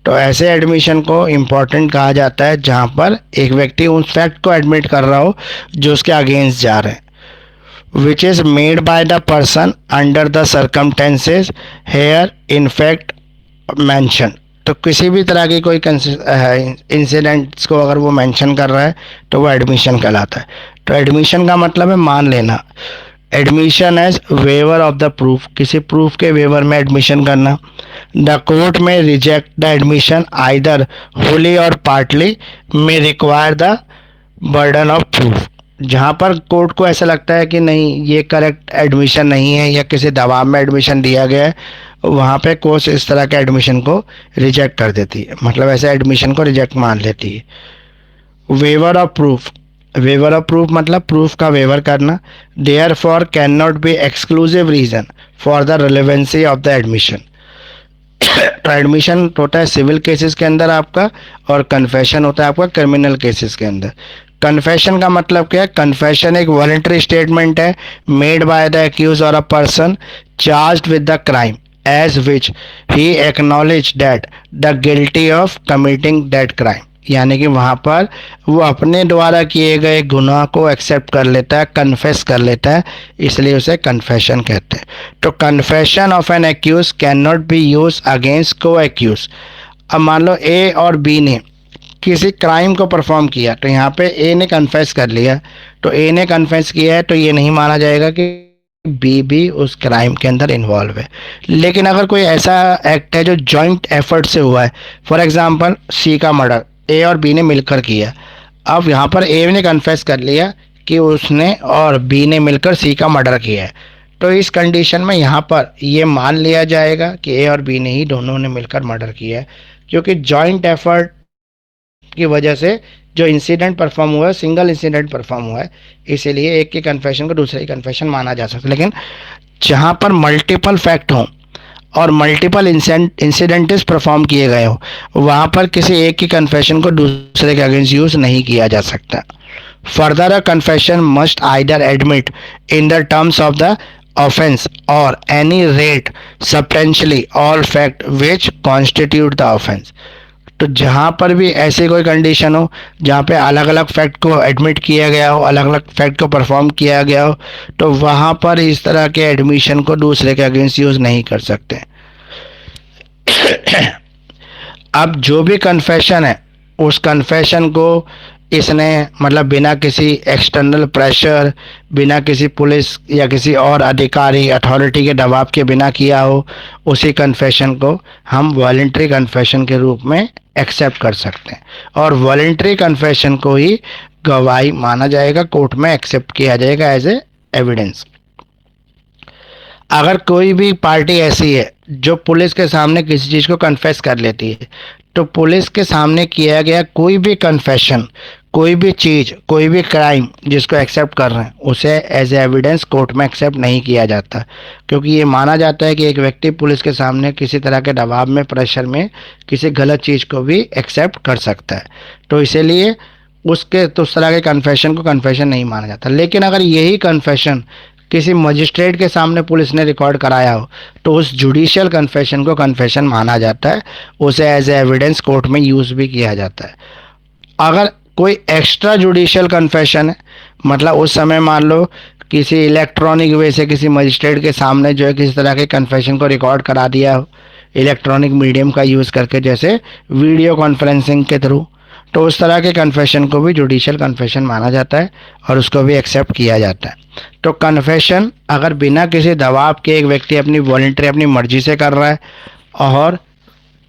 तो ऐसे एडमिशन को इम्पॉर्टेंट कहा जाता है जहाँ पर एक व्यक्ति उस फैक्ट को एडमिट कर रहा हो जो उसके अगेंस्ट जा रहे हैं, which is made by the person under the circumstances here in fact mentioned। तो किसी भी तरह की कोई इंसिडेंट्स को अगर वो मेंशन कर रहा है तो वो एडमिशन कहलाता है। तो एडमिशन का मतलब है मान लेना। Admission as waiver of the proof, किसी प्रूफ के वेवर में एडमिशन करना। द कोर्ट में reject the admission either wholly or partly में require the burden of proof. जहाँ पर कोर्ट को ऐसा लगता है कि नहीं ये करेक्ट एडमिशन नहीं है या किसी दबाव में एडमिशन दिया गया है, वहाँ पे कोर्ट इस तरह के एडमिशन को रिजेक्ट कर देती है, मतलब ऐसे एडमिशन को रिजेक्ट मान लेती है। Waiver of proof, waiver of proof मतलब प्रूफ का वेवर करना। Therefore can not be exclusive reason for the relevancy of the admission. तो एडमिशन होता है सिविल केसेस के अंदर आपका, और कन्फेशन होता है आपका क्रिमिनल केसेस के अंदर। कन्फेशन का मतलब क्या है, कन्फेशन एक वॉलंटरी स्टेटमेंट है made by the accused or a person charged with the crime as which he acknowledge that the guilty of committing that crime, यानी कि वहाँ पर वो अपने द्वारा किए गए गुनाह को एक्सेप्ट कर लेता है, कन्फेस कर लेता है, इसलिए उसे कन्फेशन कहते हैं। तो confession of an accused can not be use against को एक्यूज। अब मान लो ए और बी ने किसी क्राइम को परफॉर्म किया, तो यहाँ पे ए ने कन्फेस कर लिया, तो ए ने कन्फेस किया है तो ये नहीं माना जाएगा कि बी भी उस क्राइम के अंदर इन्वॉल्व है। लेकिन अगर कोई ऐसा एक्ट है जो जॉइंट एफर्ट से हुआ है, फॉर एग्जांपल सी का मर्डर ए और बी ने मिलकर किया, अब यहाँ पर ए ने कन्फेस कर लिया कि उसने और बी ने मिलकर सी का मर्डर किया है, तो इस कंडीशन में यहाँ पर ये मान लिया जाएगा कि ए और बी ने ही दोनों ने मिलकर मर्डर किया है, क्योंकि जॉइंट एफर्ट की वजह से जो इंसिडेंट परफॉर्म हुआ है सिंगल इंसिडेंट परफॉर्म हुआ है, इसीलिए एक की कन्फेशन को दूसरे की कन्फेशन माना जा सकता है। लेकिन जहाँ पर मल्टीपल फैक्ट हों और मल्टीपल इंसिडेंट्स परफॉर्म किए गए हो, वहाँ पर किसी एक की कन्फेशन को दूसरे के अगेंस्ट यूज नहीं किया जा सकता। Further a confession must either admit in the terms of the offense or any rate substantially all fact which constitute the offense। तो जहाँ पर भी ऐसी कोई कंडीशन हो जहाँ पे अलग अलग फैक्ट को एडमिट किया गया हो, अलग अलग फैक्ट को परफॉर्म किया गया हो, तो वहाँ पर इस तरह के एडमिशन को दूसरे के अगेंस्ट यूज़ नहीं कर सकते। अब जो भी कन्फेशन है उस कन्फेशन को इसने मतलब बिना किसी एक्सटर्नल प्रेशर, बिना किसी पुलिस या किसी और अधिकारी अथॉरिटी के दबाव के बिना किया हो, उसी कन्फेशन को हम वॉलंटरी कन्फेशन के रूप में एक्सेप्ट कर सकते हैं, और वॉलंटरी कन्फेशन को ही गवाही माना जाएगा, कोर्ट में एक्सेप्ट किया जाएगा एज ए एविडेंस। अगर कोई भी पार्टी ऐसी है जो पुलिस के सामने किसी चीज़ को कन्फेस कर लेती है, तो पुलिस के सामने किया गया कोई भी कन्फेशन, कोई भी चीज़, कोई भी क्राइम जिसको एक्सेप्ट कर रहे हैं, उसे एज ए एविडेंस कोर्ट में एक्सेप्ट नहीं किया जाता, क्योंकि ये माना जाता है कि एक व्यक्ति पुलिस के सामने किसी तरह के दबाव में, प्रेशर में किसी गलत चीज़ को भी एक्सेप्ट कर सकता है, तो इसीलिए उसके तो उस तरह के कन्फेशन को कन्फेशन नहीं माना जाता। लेकिन अगर यही कन्फेशन किसी मजिस्ट्रेट के सामने पुलिस ने रिकॉर्ड कराया हो, तो उस जुडिशियल कन्फेशन को कन्फेशन माना जाता है, उसे एज ए एविडेंस कोर्ट में यूज़ भी किया जाता है। अगर कोई एक्स्ट्रा जुडिशियल कन्फेशन है, मतलब उस समय मान लो किसी इलेक्ट्रॉनिक वे से किसी मजिस्ट्रेट के सामने जो है किसी तरह के कन्फेशन को रिकॉर्ड करा दिया हो इलेक्ट्रॉनिक मीडियम का यूज़ करके, जैसे वीडियो कॉन्फ्रेंसिंग के थ्रू, तो उस तरह के कन्फेशन को भी जुडिशियल कन्फेशन माना जाता है और उसको भी एक्सेप्ट किया जाता है। तो कन्फेशन अगर बिना किसी दबाव के एक व्यक्ति अपनी वॉलंटरी अपनी मर्जी से कर रहा है और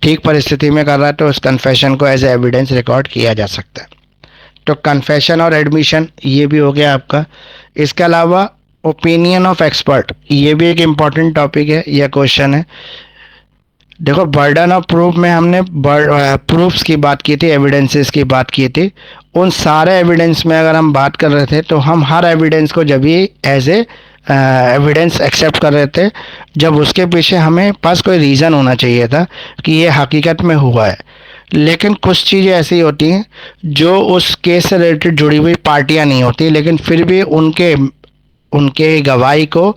ठीक परिस्थिति में कर रहा है तो उस कन्फेशन को एज एविडेंस रिकॉर्ड किया जा सकता है। तो कन्फेशन और एडमिशन ये भी हो गया आपका। इसके अलावा ओपिनियन ऑफ एक्सपर्ट, ये भी एक इम्पॉर्टेंट टॉपिक है, यह क्वेश्चन है। देखो बर्डन ऑफ प्रूफ में हमने प्रूफ्स की बात की थी, एविडेंसेस की बात की थी। उन सारे एविडेंस में अगर हम बात कर रहे थे तो हम हर एविडेंस को जब भी एज ए एविडेंस एक्सेप्ट कर रहे थे जब उसके पीछे हमें पास कोई रीज़न होना चाहिए था कि ये हकीकत में हुआ है। लेकिन कुछ चीज़ें ऐसी होती हैं जो उस केस से रिलेटेड जुड़ी हुई पार्टियां नहीं होती, लेकिन फिर भी उनके गवाही को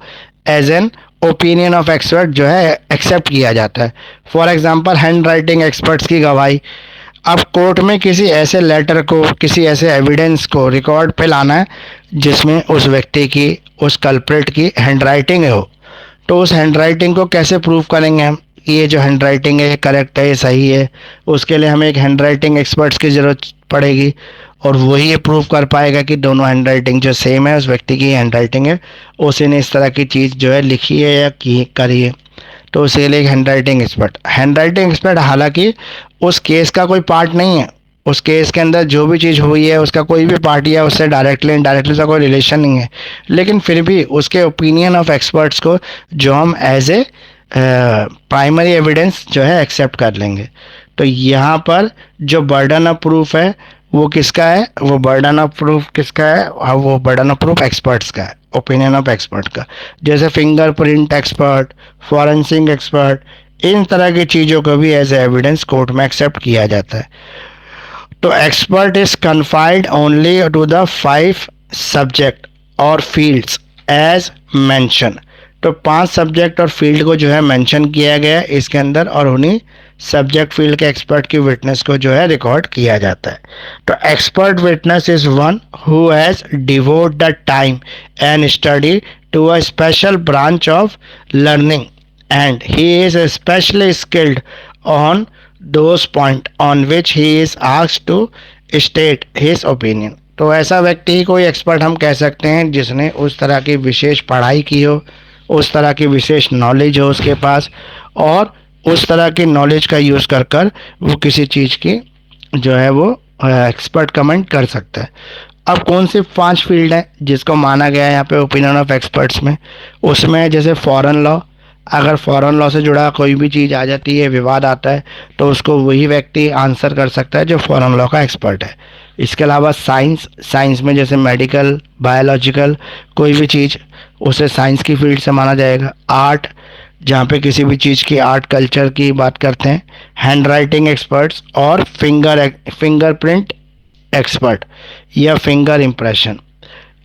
as an opinion of expert जो है एक्सेप्ट किया जाता है। For example hand writing experts की गवाही। अब कोर्ट में किसी ऐसे लेटर को, किसी ऐसे एविडेंस को रिकॉर्ड पे लाना है जिसमें उस व्यक्ति की, उस कल्प्रिट की हैंड राइटिंग हो, तो उस हैंड राइटिंग को कैसे प्रूव करेंगे हम? ये जो हैंड राइटिंग है करेक्ट है, ये सही है। उसके लिए हमें एक हैंड राइटिंग एक्सपर्ट्स की ज़रूरत पड़ेगी और वही ये प्रूव कर पाएगा कि दोनों हैंड राइटिंग जो सेम है, उस व्यक्ति की हैंड राइटिंग है, उसी ने इस तरह की चीज़ जो है लिखी है या की करी है। तो उसके लिए एक हैंड राइटिंग एक्सपर्ट हालांकि उस केस का कोई पार्ट नहीं है, उस केस के अंदर जो भी चीज़ हुई है उसका कोई भी पार्टी है उससे डायरेक्टली इनडायरेक्टली उसका कोई रिलेशन नहीं है, लेकिन फिर भी उसके ओपिनियन ऑफ एक्सपर्ट्स को जो हम एज ए प्राइमरी एविडेंस जो है एक्सेप्ट कर लेंगे। तो यहाँ पर जो बर्डन ऑफ प्रूफ है वो किसका है? वो बर्डन ऑफ प्रूफ किसका है? वो बर्डन ऑफ प्रूफ एक्सपर्ट्स का है, ओपिनियन ऑफ एक्सपर्ट का। जैसे फिंगरप्रिंट एक्सपर्ट, फॉरेंसिक एक्सपर्ट, इन तरह की चीज़ों को भी एज एविडेंस कोर्ट में एक्सेप्ट किया जाता है। तो expert is confined only to the 5 subject और फील्ड्स एज मेंशन। तो 5 सब्जेक्ट और फील्ड को जो है मेंशन किया गया है इसके अंदर, और उन्हीं सब्जेक्ट फील्ड के एक्सपर्ट की विटनेस को जो है रिकॉर्ड किया जाता है। तो expert witness is one who has devote the time and study to a special branch of learning and he is especially skilled on those point on which he is asked to state his opinion। तो ऐसा व्यक्ति ही कोई expert हम कह सकते हैं जिसने उस तरह की विशेष पढ़ाई की हो, उस तरह की विशेष नॉलेज हो उसके पास, और उस तरह की नॉलेज का यूज़ कर कर वो किसी चीज़ की जो है वो एक्सपर्ट कमेंट कर सकता है। अब कौन सी 5 फील्ड है जिसको माना गया है यहाँ पे ओपिनियन ऑफ एक्सपर्ट्स में? उसमें जैसे फॉरेन लॉ, अगर फॉरेन लॉ से जुड़ा कोई भी चीज़ आ जाती है, विवाद आता है, तो उसको वही व्यक्ति आंसर कर सकता है जो फॉरेन लॉ का एक्सपर्ट है। इसके अलावा साइंस में जैसे मेडिकल, बायोलॉजिकल, कोई भी चीज़ उसे साइंस की फील्ड से माना जाएगा। आर्ट, जहाँ पे किसी भी चीज़ की आर्ट कल्चर की बात करते हैं। हैंड राइटिंग एक्सपर्ट्स और फिंगरप्रिंट एक्सपर्ट या फिंगर इम्प्रेशन,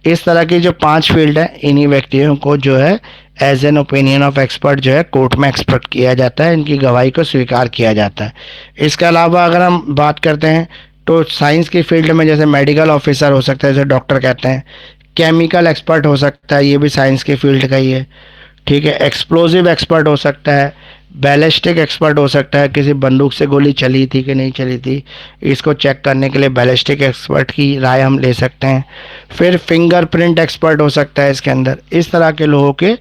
इस तरह की जो 5 फील्ड है, इन्हीं व्यक्तियों को जो है as an opinion of expert जो है कोर्ट में एक्सपेक्ट किया जाता है, इनकी गवाही को स्वीकार किया जाता है। इसके अलावा अगर हम बात करते हैं तो साइंस की फील्ड में जैसे मेडिकल ऑफिसर हो सकता है, जैसे डॉक्टर कहते हैं। केमिकल एक्सपर्ट हो सकता है, ये भी साइंस की फील्ड का ही है, ठीक है। एक्सप्लोजिव एक्सपर्ट हो सकता है, बैलिस्टिक एक्सपर्ट हो सकता है, किसी बंदूक से गोली चली थी कि नहीं चली थी, इसको चेक करने के लिए बैलिस्टिक एक्सपर्ट की राय हम ले सकते हैं। फिर फिंगरप्रिंट एक्सपर्ट हो सकता है इसके अंदर। इस तरह के लोगों के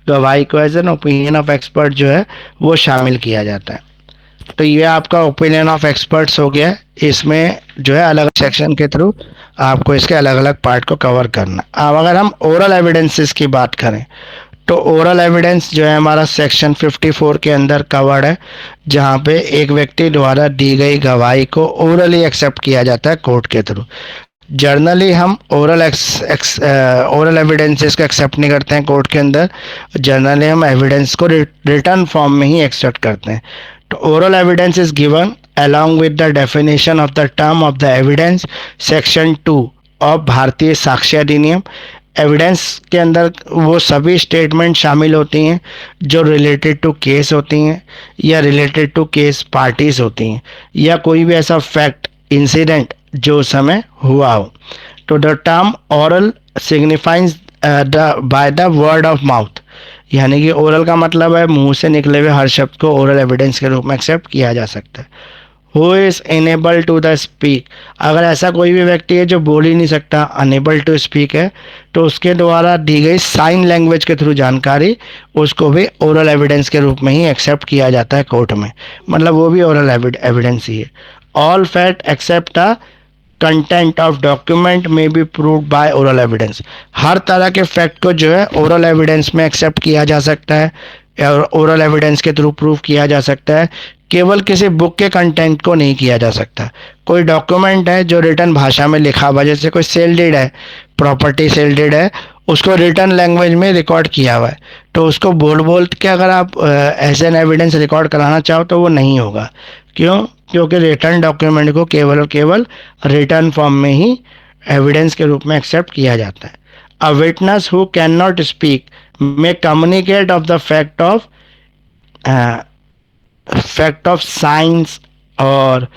गवाही को as an opinion of expert जो है वो शामिल किया जाता है। तो ये आपका ओपिनियन ऑफ एक्सपर्ट्स हो गया। इसमें जो है अलग सेक्शन के थ्रू आपको इसके अलग अलग पार्ट को कवर करना। अब अगर हम ओरल एविडेंसेस की बात करें तो ओरल एविडेंस जो है हमारा सेक्शन 54 के अंदर कवर्ड है, जहाँ पे एक व्यक्ति द्वारा दी गई गवाही को ओरली एक्सेप्ट किया जाता है कोर्ट के थ्रू। जर्नली हम ओरल एविडेंसेस को एक्सेप्ट नहीं करते हैं कोर्ट के अंदर, जनरली हम एविडेंस को रिटर्न फॉर्म में ही एक्सेप्ट करते हैं। तो oral evidence is given along with the definition of the term of the evidence section 2 of भारतीय साक्ष्य अधिनियम। एविडेंस के अंदर वो सभी स्टेटमेंट शामिल होती हैं जो रिलेटेड टू केस होती हैं या रिलेटेड टू केस पार्टीज होती हैं, या कोई भी ऐसा फैक्ट इंसिडेंट जो उस समय हुआ हो। तो the term oral signifies by the word of mouth, यानी कि ओरल का मतलब है मुंह से निकले हुए हर शब्द को ओरल एविडेंस के रूप में एक्सेप्ट किया जा सकता है। Who is enable to the speak, अगर ऐसा कोई भी व्यक्ति है जो बोल ही नहीं सकता, अनेबल टू स्पीक है, तो उसके द्वारा दी गई साइन लैंग्वेज के थ्रू जानकारी उसको भी ओरल एविडेंस के रूप में ही एक्सेप्ट किया जाता है कोर्ट में, मतलब वो भी ओरल एविडेंस ही है। All fact except the content of document में be proved by oral evidence, हर तरह के फैक्ट को जो है ओरल एविडेंस में एक्सेप्ट किया जा सकता है और ओरल एविडेंस के थ्रू प्रूव किया जा सकता है, केवल किसी बुक के कंटेंट को नहीं किया जा सकता। कोई डॉक्यूमेंट है जो रिटन भाषा में लिखा हुआ, जैसे कोई सेल डीड है, प्रॉपर्टी सेल डीड है, उसको रिटन लैंग्वेज में रिकॉर्ड किया हुआ है, तो उसको बोल बोल के अगर आप एज एन एविडेंस रिकॉर्ड कराना चाहो तो वो नहीं होगा। क्यों? क्योंकि रिटर्न डॉक्यूमेंट को केवल और केवल रिटर्न फॉर्म में ही एविडेंस के रूप में एक्सेप्ट किया जाता है। A witness who can not speak may communicate of the fact of science और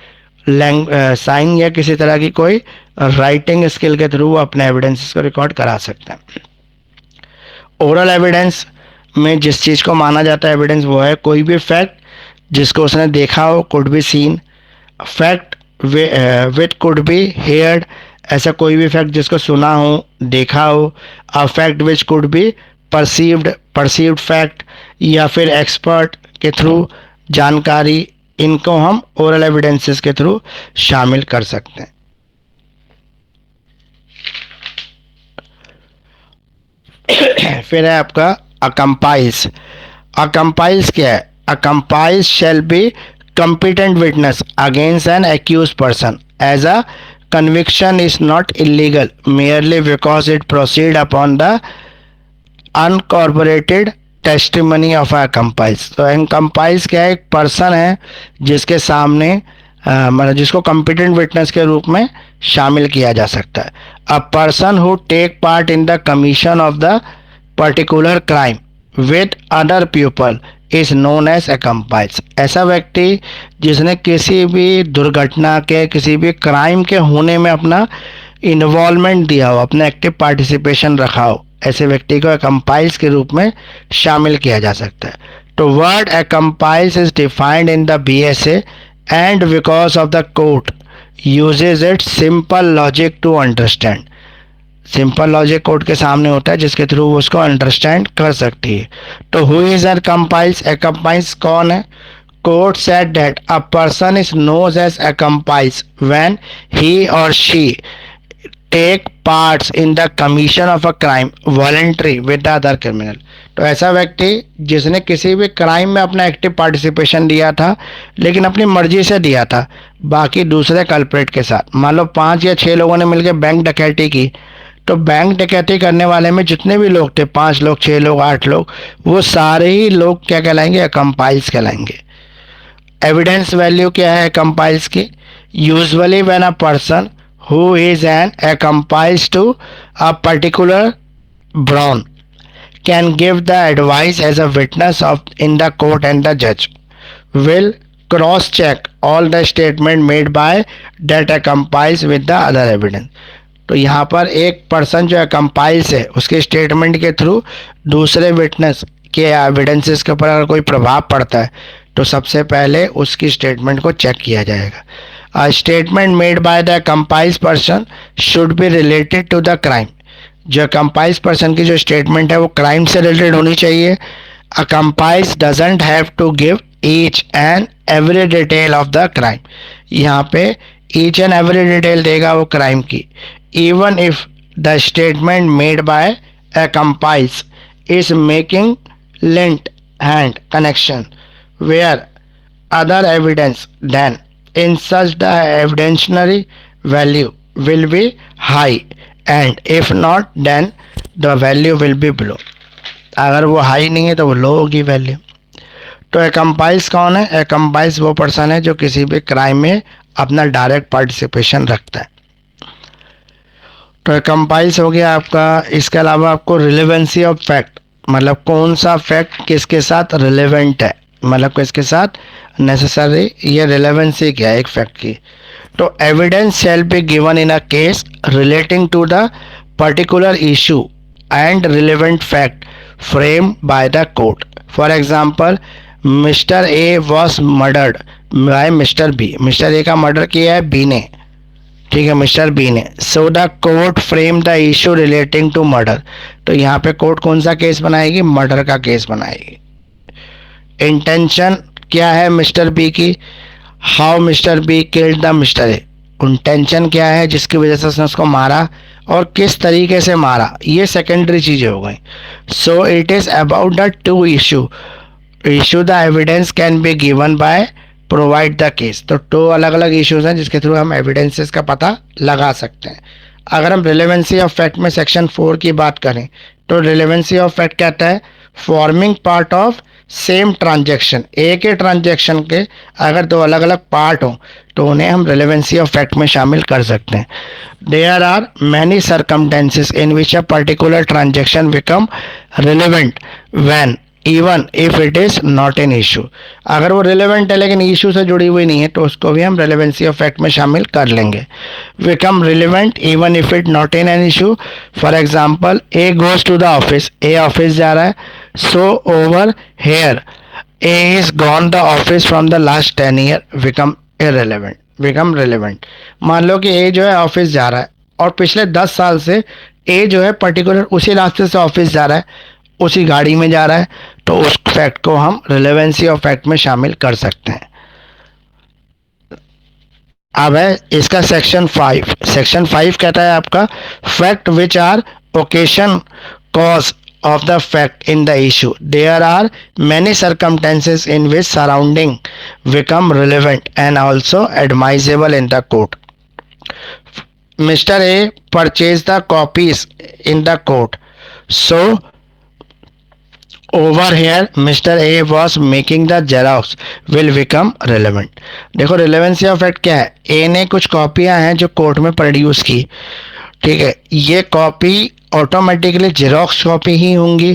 साइन या किसी तरह की कोई राइटिंग स्किल के थ्रू वो अपने एविडेंसेस को रिकॉर्ड करा सकते हैं। ओरल एविडेंस में जिस चीज़ को माना जाता है एविडेंस, वो है कोई भी फैक्ट जिसको उसने देखा हो, could be seen, fact which could be heard, ऐसा कोई भी फैक्ट जिसको सुना हो, देखा हो, a fact which could be perceived fact, या फिर एक्सपर्ट के थ्रू जानकारी, इनको हम ओरल एविडेंसेस के थ्रू शामिल कर सकते हैं। फिर है आपका अकम्पाइल्स। अकम्पाइल्स क्या है? Accomplice shall be competent witness against an accused person as a conviction is not illegal merely because it proceed upon the uncorroborated testimony of a accomplice। तो accomplice क्या है? एक पर्सन है जिसके सामने मतलब जिसको competent witness के रूप में शामिल किया जा सकता है। A person who take part in the commission of the particular crime with other people is known as accomplice। ऐसा व्यक्ति जिसने किसी भी दुर्घटना के, किसी भी क्राइम के होने में अपना इन्वॉल्वमेंट दिया हो, अपना एक्टिव पार्टिसिपेशन रखा हो, ऐसे व्यक्ति को accomplice के रूप में शामिल किया जा सकता है। तो word accomplice is defined in the BSA and because of the court uses it simple logic to understand. Simple logic court के सामने होता है जिसके थ्रू वो उसको अंडरस्टैंड कर सकती है। तो हु इज accomplice? accomplice कौन है? Court said that a person is known as accomplice when he और she take parts in the commission of a crime voluntary with the other criminal. तो ऐसा व्यक्ति जिसने किसी भी क्राइम में अपना एक्टिव पार्टिसिपेशन दिया था, लेकिन अपनी मर्जी से दिया था बाकी दूसरे कल्प्रेट के साथ। मान लो 5 या 6 लोगों ने मिलकर बैंक डकैती की, तो बैंक डकैती करने वाले में जितने भी लोग थे, 5 लोग, 6 लोग, 8 लोग, वो सारे ही लोग क्या कहलाएंगे? accomplice कहलाएंगे। एविडेंस वैल्यू क्या है accomplice की? Usually when a person who is an accomplice to a particular brown can give the advice as a witness of in the court and the जज will cross check all the statement made by that accomplice with the other evidence। तो यहाँ पर एक person जो accomplice है, उसके statement के through दूसरे विटनेस के एविडेंसेस के ऊपर अगर कोई प्रभाव पड़ता है तो सबसे पहले उसकी स्टेटमेंट को चेक किया जाएगा। A statement made by the accomplice person should be related to the crime. जो accomplice पर्सन की जो स्टेटमेंट है वो क्राइम से रिलेटेड होनी चाहिए। accomplice doesn't have to give each and every detail of the crime। यहाँ पे each and every detail देगा वो क्राइम की। even if the statement made by accomplice is making link hand connection where other evidence, then in such the evidentiary value will be high and if not then the value will be below। अगर वो high नहीं है तो वो लो होगी value. तो accomplice कौन है? accomplice वो पर्सन है जो किसी भी क्राइम में अपना डायरेक्ट पार्टिसिपेशन रखता है। तो accomplice हो गया आपका। इसके अलावा आपको रिलेवेंसी ऑफ फैक्ट, मतलब कौन सा फैक्ट किसके साथ रिलेवेंट है, मतलब किसके साथ नेसेसरी, ये रिलेवेंसी क्या है एक फैक्ट की। तो evidence shall be given in a case relating to the particular issue and relevant fact framed by the court. For example, Mr. A was murdered by Mr. B. Mr. A का murder किया है B ने, ठीक है, mister B ने. So the court frame the issue relating to murder. तो यहाँ पे कोर्ट कौन सा केस बनाएगी? मर्डर का केस बनाएगी. इंटेंशन क्या है मिस्टर बी की? How mister be killed the mister A. Intention क्या है जिसकी वजह से उसने उसको मारा और किस तरीके से मारा, ये सेकेंडरी चीजें हो गई. So it is about the two issue the evidence can be given by provide the case. तो दो अलग अलग इश्यूज हैं जिसके थ्रू हम एविडेंसेस का पता लगा सकते हैं. अगर हम रिलेवेंसी ऑफ फैक्ट में सेक्शन 4 की बात करें तो रिलेवेंसी ऑफ फैक्ट कहता है forming part of same transaction. एक ही ट्रांजैक्शन के अगर दो अलग अलग पार्ट हो तो उन्हें हम रिलेवेंसी ऑफ फैक्ट में शामिल कर सकते हैं. There are many circumstances in which a particular transaction become relevant when even if it is not an issue. अगर वो रिलेवेंट है लेकिन इशू से जुड़ी हुई नहीं है तो उसको भी हम रिलेवेंसी ऑफ फैक्ट में शामिल कर लेंगे. Become relevant even if it not in an issue. For example, A goes to the office. A office जा रहा है. So over here A is gone the office from the last 10 year. Become irrelevant, become relevant. मान लो कि ए जो है office जा रहा है और पिछले 10 साल से ए जो है पर्टिकुलर उसी रास्ते से ऑफिस जा रहा है, उसी गाड़ी में जा रहा है, तो उस फैक्ट को हम रिलेवेंसी ऑफ फैक्ट में शामिल कर सकते हैं. अब है इसका सेक्शन 5. सेक्शन 5 कहता है आपका fact which are occasion cause of the fact in the issue. There are many circumstances in which surrounding become relevant and also admissible in the court. Mr. A purchased the copies in the court. So over here Mr. A was making the xerox will become relevant. देखो relevancy of fact क्या है? ए ने कुछ कॉपियां हैं जो court में produce की, ठीक है, ये कॉपी ऑटोमेटिकली जेरोक्स कॉपी ही होंगी.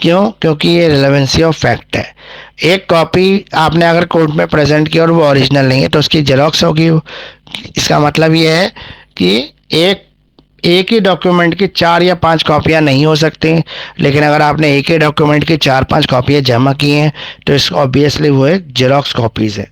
क्यों? क्योंकि ये रिलेवेंसी ऑफ फैक्ट है. एक कॉपी आपने अगर कोर्ट में प्रेजेंट की और वो ओरिजिनल नहीं है तो उसकी जेरोक्स होगी. इसका मतलब ये है कि एक ही डॉक्यूमेंट की 4 या 5 कॉपियां नहीं हो सकती, लेकिन अगर आपने एक ही डॉक्यूमेंट की 4-5 कॉपियां जमा की हैं तो इस ऑब्वियसली वो एक जेरोक्स कॉपीज है.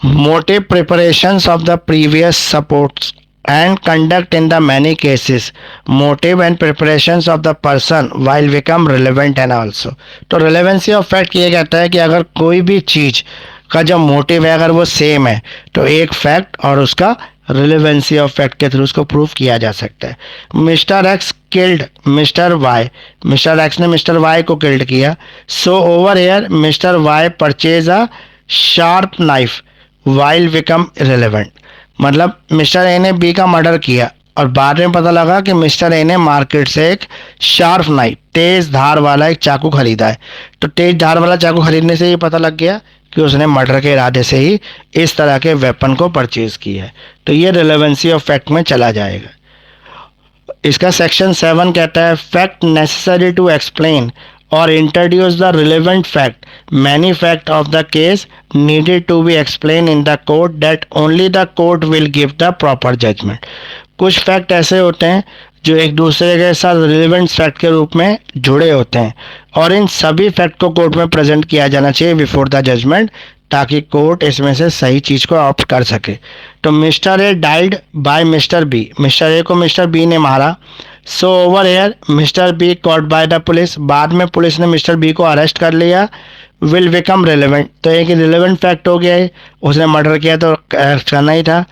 Motive preparations of the previous supports and conduct in the many cases motive and preparations of the person while become relevant and also. तो relevancy of fact ये कहता है कि अगर कोई भी चीज का जो मोटिव है अगर वो सेम है तो एक फैक्ट और उसका रिलेवेंसी ऑफ फैक्ट के थ्रू उसको प्रूव किया जा सकता है. Mister X killed mister Y. Mister X ने मिस्टर वाई को किल्ड किया. So over here mister Y purchase a sharp knife while become irrelevant. मतलब मिस्टर ए ने बी का मर्डर किया और बाद में पता लगा कि मिस्टर ए ने मार्केट से एक शार्प नाइफ, तेज धार वाला एक चाकू खरीदा है. तो तेज धार वाला चाकू खरीदने से ये पता लग गया कि उसने मर्डर के इरादे से ही इस तरह के वेपन को परचेज किया है. तो ये रिलेवेंसी ऑफ फैक्ट में चला जाएगा. इसका सेक्शन 7 कहता है fact necessary to explain or introduce the relevant fact. Many fact of the case needed to be explained in the court that only the court will give the proper judgment. कुछ fact ऐसे होते हैं जो एक दूसरे के साथ relevant fact के रूप में जुड़े होते हैं और इन सभी फैक्ट को कोर्ट में प्रेजेंट किया जाना चाहिए बिफोर द जजमेंट ताकि कोर्ट इसमें से सही चीज़ को ऑप्ट कर सके. तो mister A died by mister B. Mister A को मिस्टर बी ने मारा. So over here mister B caught by the police. बाद में पुलिस ने मिस्टर बी को अरेस्ट कर लिया. Will become relevant. तो एक रिलेवेंट फैक्ट हो गया है, उसने मर्डर किया तो अरेस्ट करना ही था.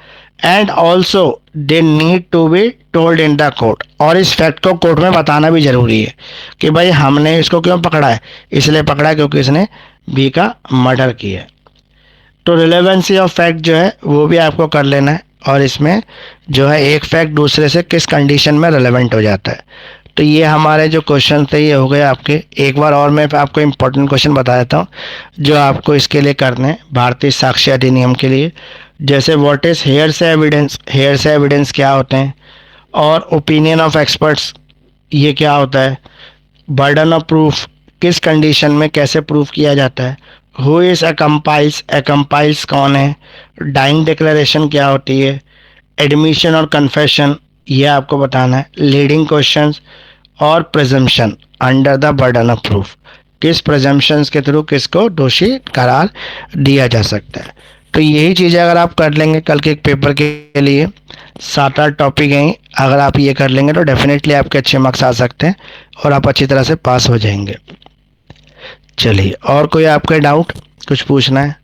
And also they need to be told in the court. और इस फैक्ट को कोर्ट में बताना भी जरूरी है कि भाई हमने इसको क्यों पकड़ा है, इसलिए पकड़ा क्योंकि इसने बी का मर्डर किया. तो रिलेवेंसी ऑफ फैक्ट जो है वो भी आपको कर लेना है और इसमें जो है एक फैक्ट दूसरे से किस कंडीशन में रिलेवेंट हो जाता है. तो ये हमारे जो क्वेश्चन थे ये हो गए आपके. एक बार और मैं आपको इम्पोर्टेंट क्वेश्चन बता देता हूँ जो आपको इसके लिए करने हैं भारतीय साक्ष्य अधिनियम के लिए. जैसे व्हाट इज़ हेयर से एविडेंस. हेयर से एविडेंस क्या होते हैं और ओपिनियन ऑफ एक्सपर्ट्स ये क्या होता है. बर्डन ऑफ प्रूफ किस कंडीशन में कैसे प्रूफ किया जाता है. Who is अकम्पाइल्स. अकम्पाइल्स कौन है. डाइंग डिक्लेरेशन क्या होती है. एडमिशन और कन्फेशन ये आपको बताना है। लीडिंग क्वेश्चंस और presumption under the burden of proof, किस प्रिजम्पशंस के थ्रू किसको दोषी करार दिया जा सकता है। तो यही चीज़ें अगर आप कर लेंगे कल के एक पेपर के लिए, 7-8 टॉपिक हैं, अगर आप ये कर लेंगे तो डेफिनेटली आपके अच्छे मार्क्स आ सकते हैं और आप अच्छी तरह से पास हो जाएंगे। चलिए, और कोई आपके डाउट कुछ पूछना है?